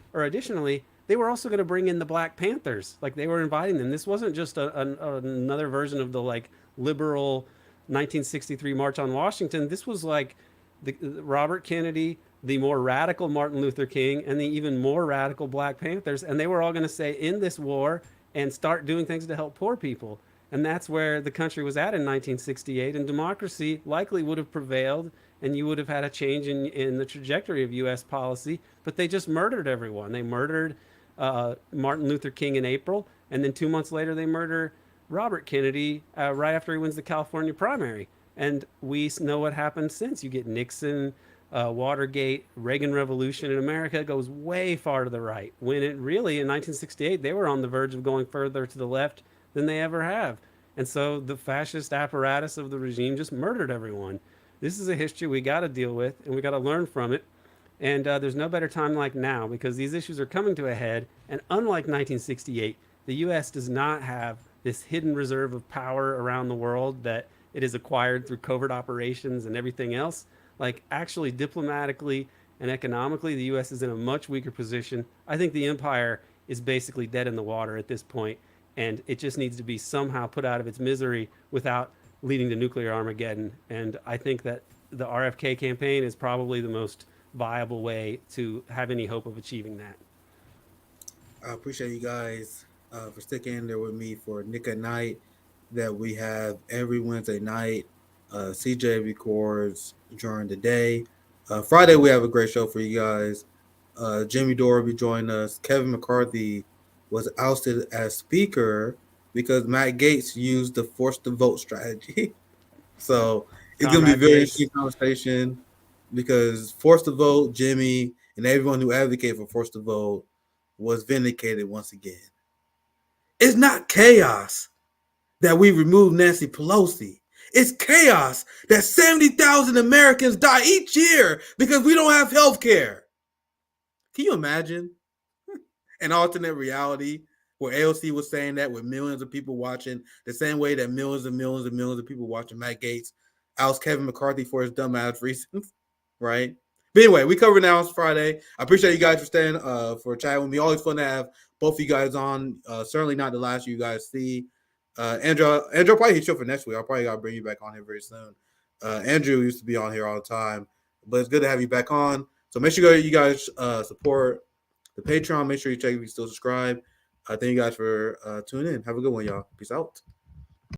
they were also going to bring in the Black Panthers. Like, they were inviting them. This wasn't just another version of the like liberal 1963 March on Washington. This was like the Robert Kennedy, the more radical Martin Luther King, and the even more radical Black Panthers. And they were all going to say, end this war and start doing things to help poor people. And that's where the country was at in 1968. And democracy likely would have prevailed, and you would have had a change in the trajectory of U.S. policy. But they just murdered everyone. They murdered Martin Luther King in April, and then 2 months later they murder Robert Kennedy right after he wins the California primary. And we know what happened since. You get Nixon, Watergate, Reagan Revolution in America goes way far to the right, when it really in 1968 they were on the verge of going further to the left than they ever have. And so the fascist apparatus of the regime just murdered everyone. This is a history we got to deal with, and we got to learn from it. And there's no better time like now, because these issues are coming to a head. And unlike 1968, the U.S. does not have this hidden reserve of power around the world that it has acquired through covert operations and everything else. Like, actually, diplomatically and economically, the U.S. is in a much weaker position. I think the empire is basically dead in the water at this point, and it just needs to be somehow put out of its misery without leading to nuclear Armageddon. And I think that the RFK campaign is probably the most viable way to have any hope of achieving that. I appreciate you guys for sticking in there with me for Nick at Night that we have every Wednesday night. CJ records during the day. Friday, we have a great show for you guys. Jimmy Dore will be joining us. Kevin McCarthy was ousted as speaker because Matt Gaetz used the force to vote strategy. So it's going to be a very interesting conversation because force to vote, Jimmy, and everyone who advocated for force to vote was vindicated once again. It's not chaos that we remove Nancy Pelosi. It's chaos that 70,000 Americans die each year because we don't have health care. Can you imagine an alternate reality where AOC was saying that with millions of people watching, the same way that millions and millions and millions of people watching Matt Gaetz oust Kevin McCarthy for his dumbass reasons, right? But anyway, we covered now on Friday. I appreciate you guys for staying for chatting with me. Always fun to have both of you guys on. Certainly not the last you guys see. Andrew probably hit you up for next week. I'll probably gotta bring you back on here very soon. Andrew used to be on here all the time, but it's good to have you back on. So make sure you guys support the Patreon. Make sure you check if you still subscribe. Thank you guys for tuning in. Have a good one, y'all. Peace out.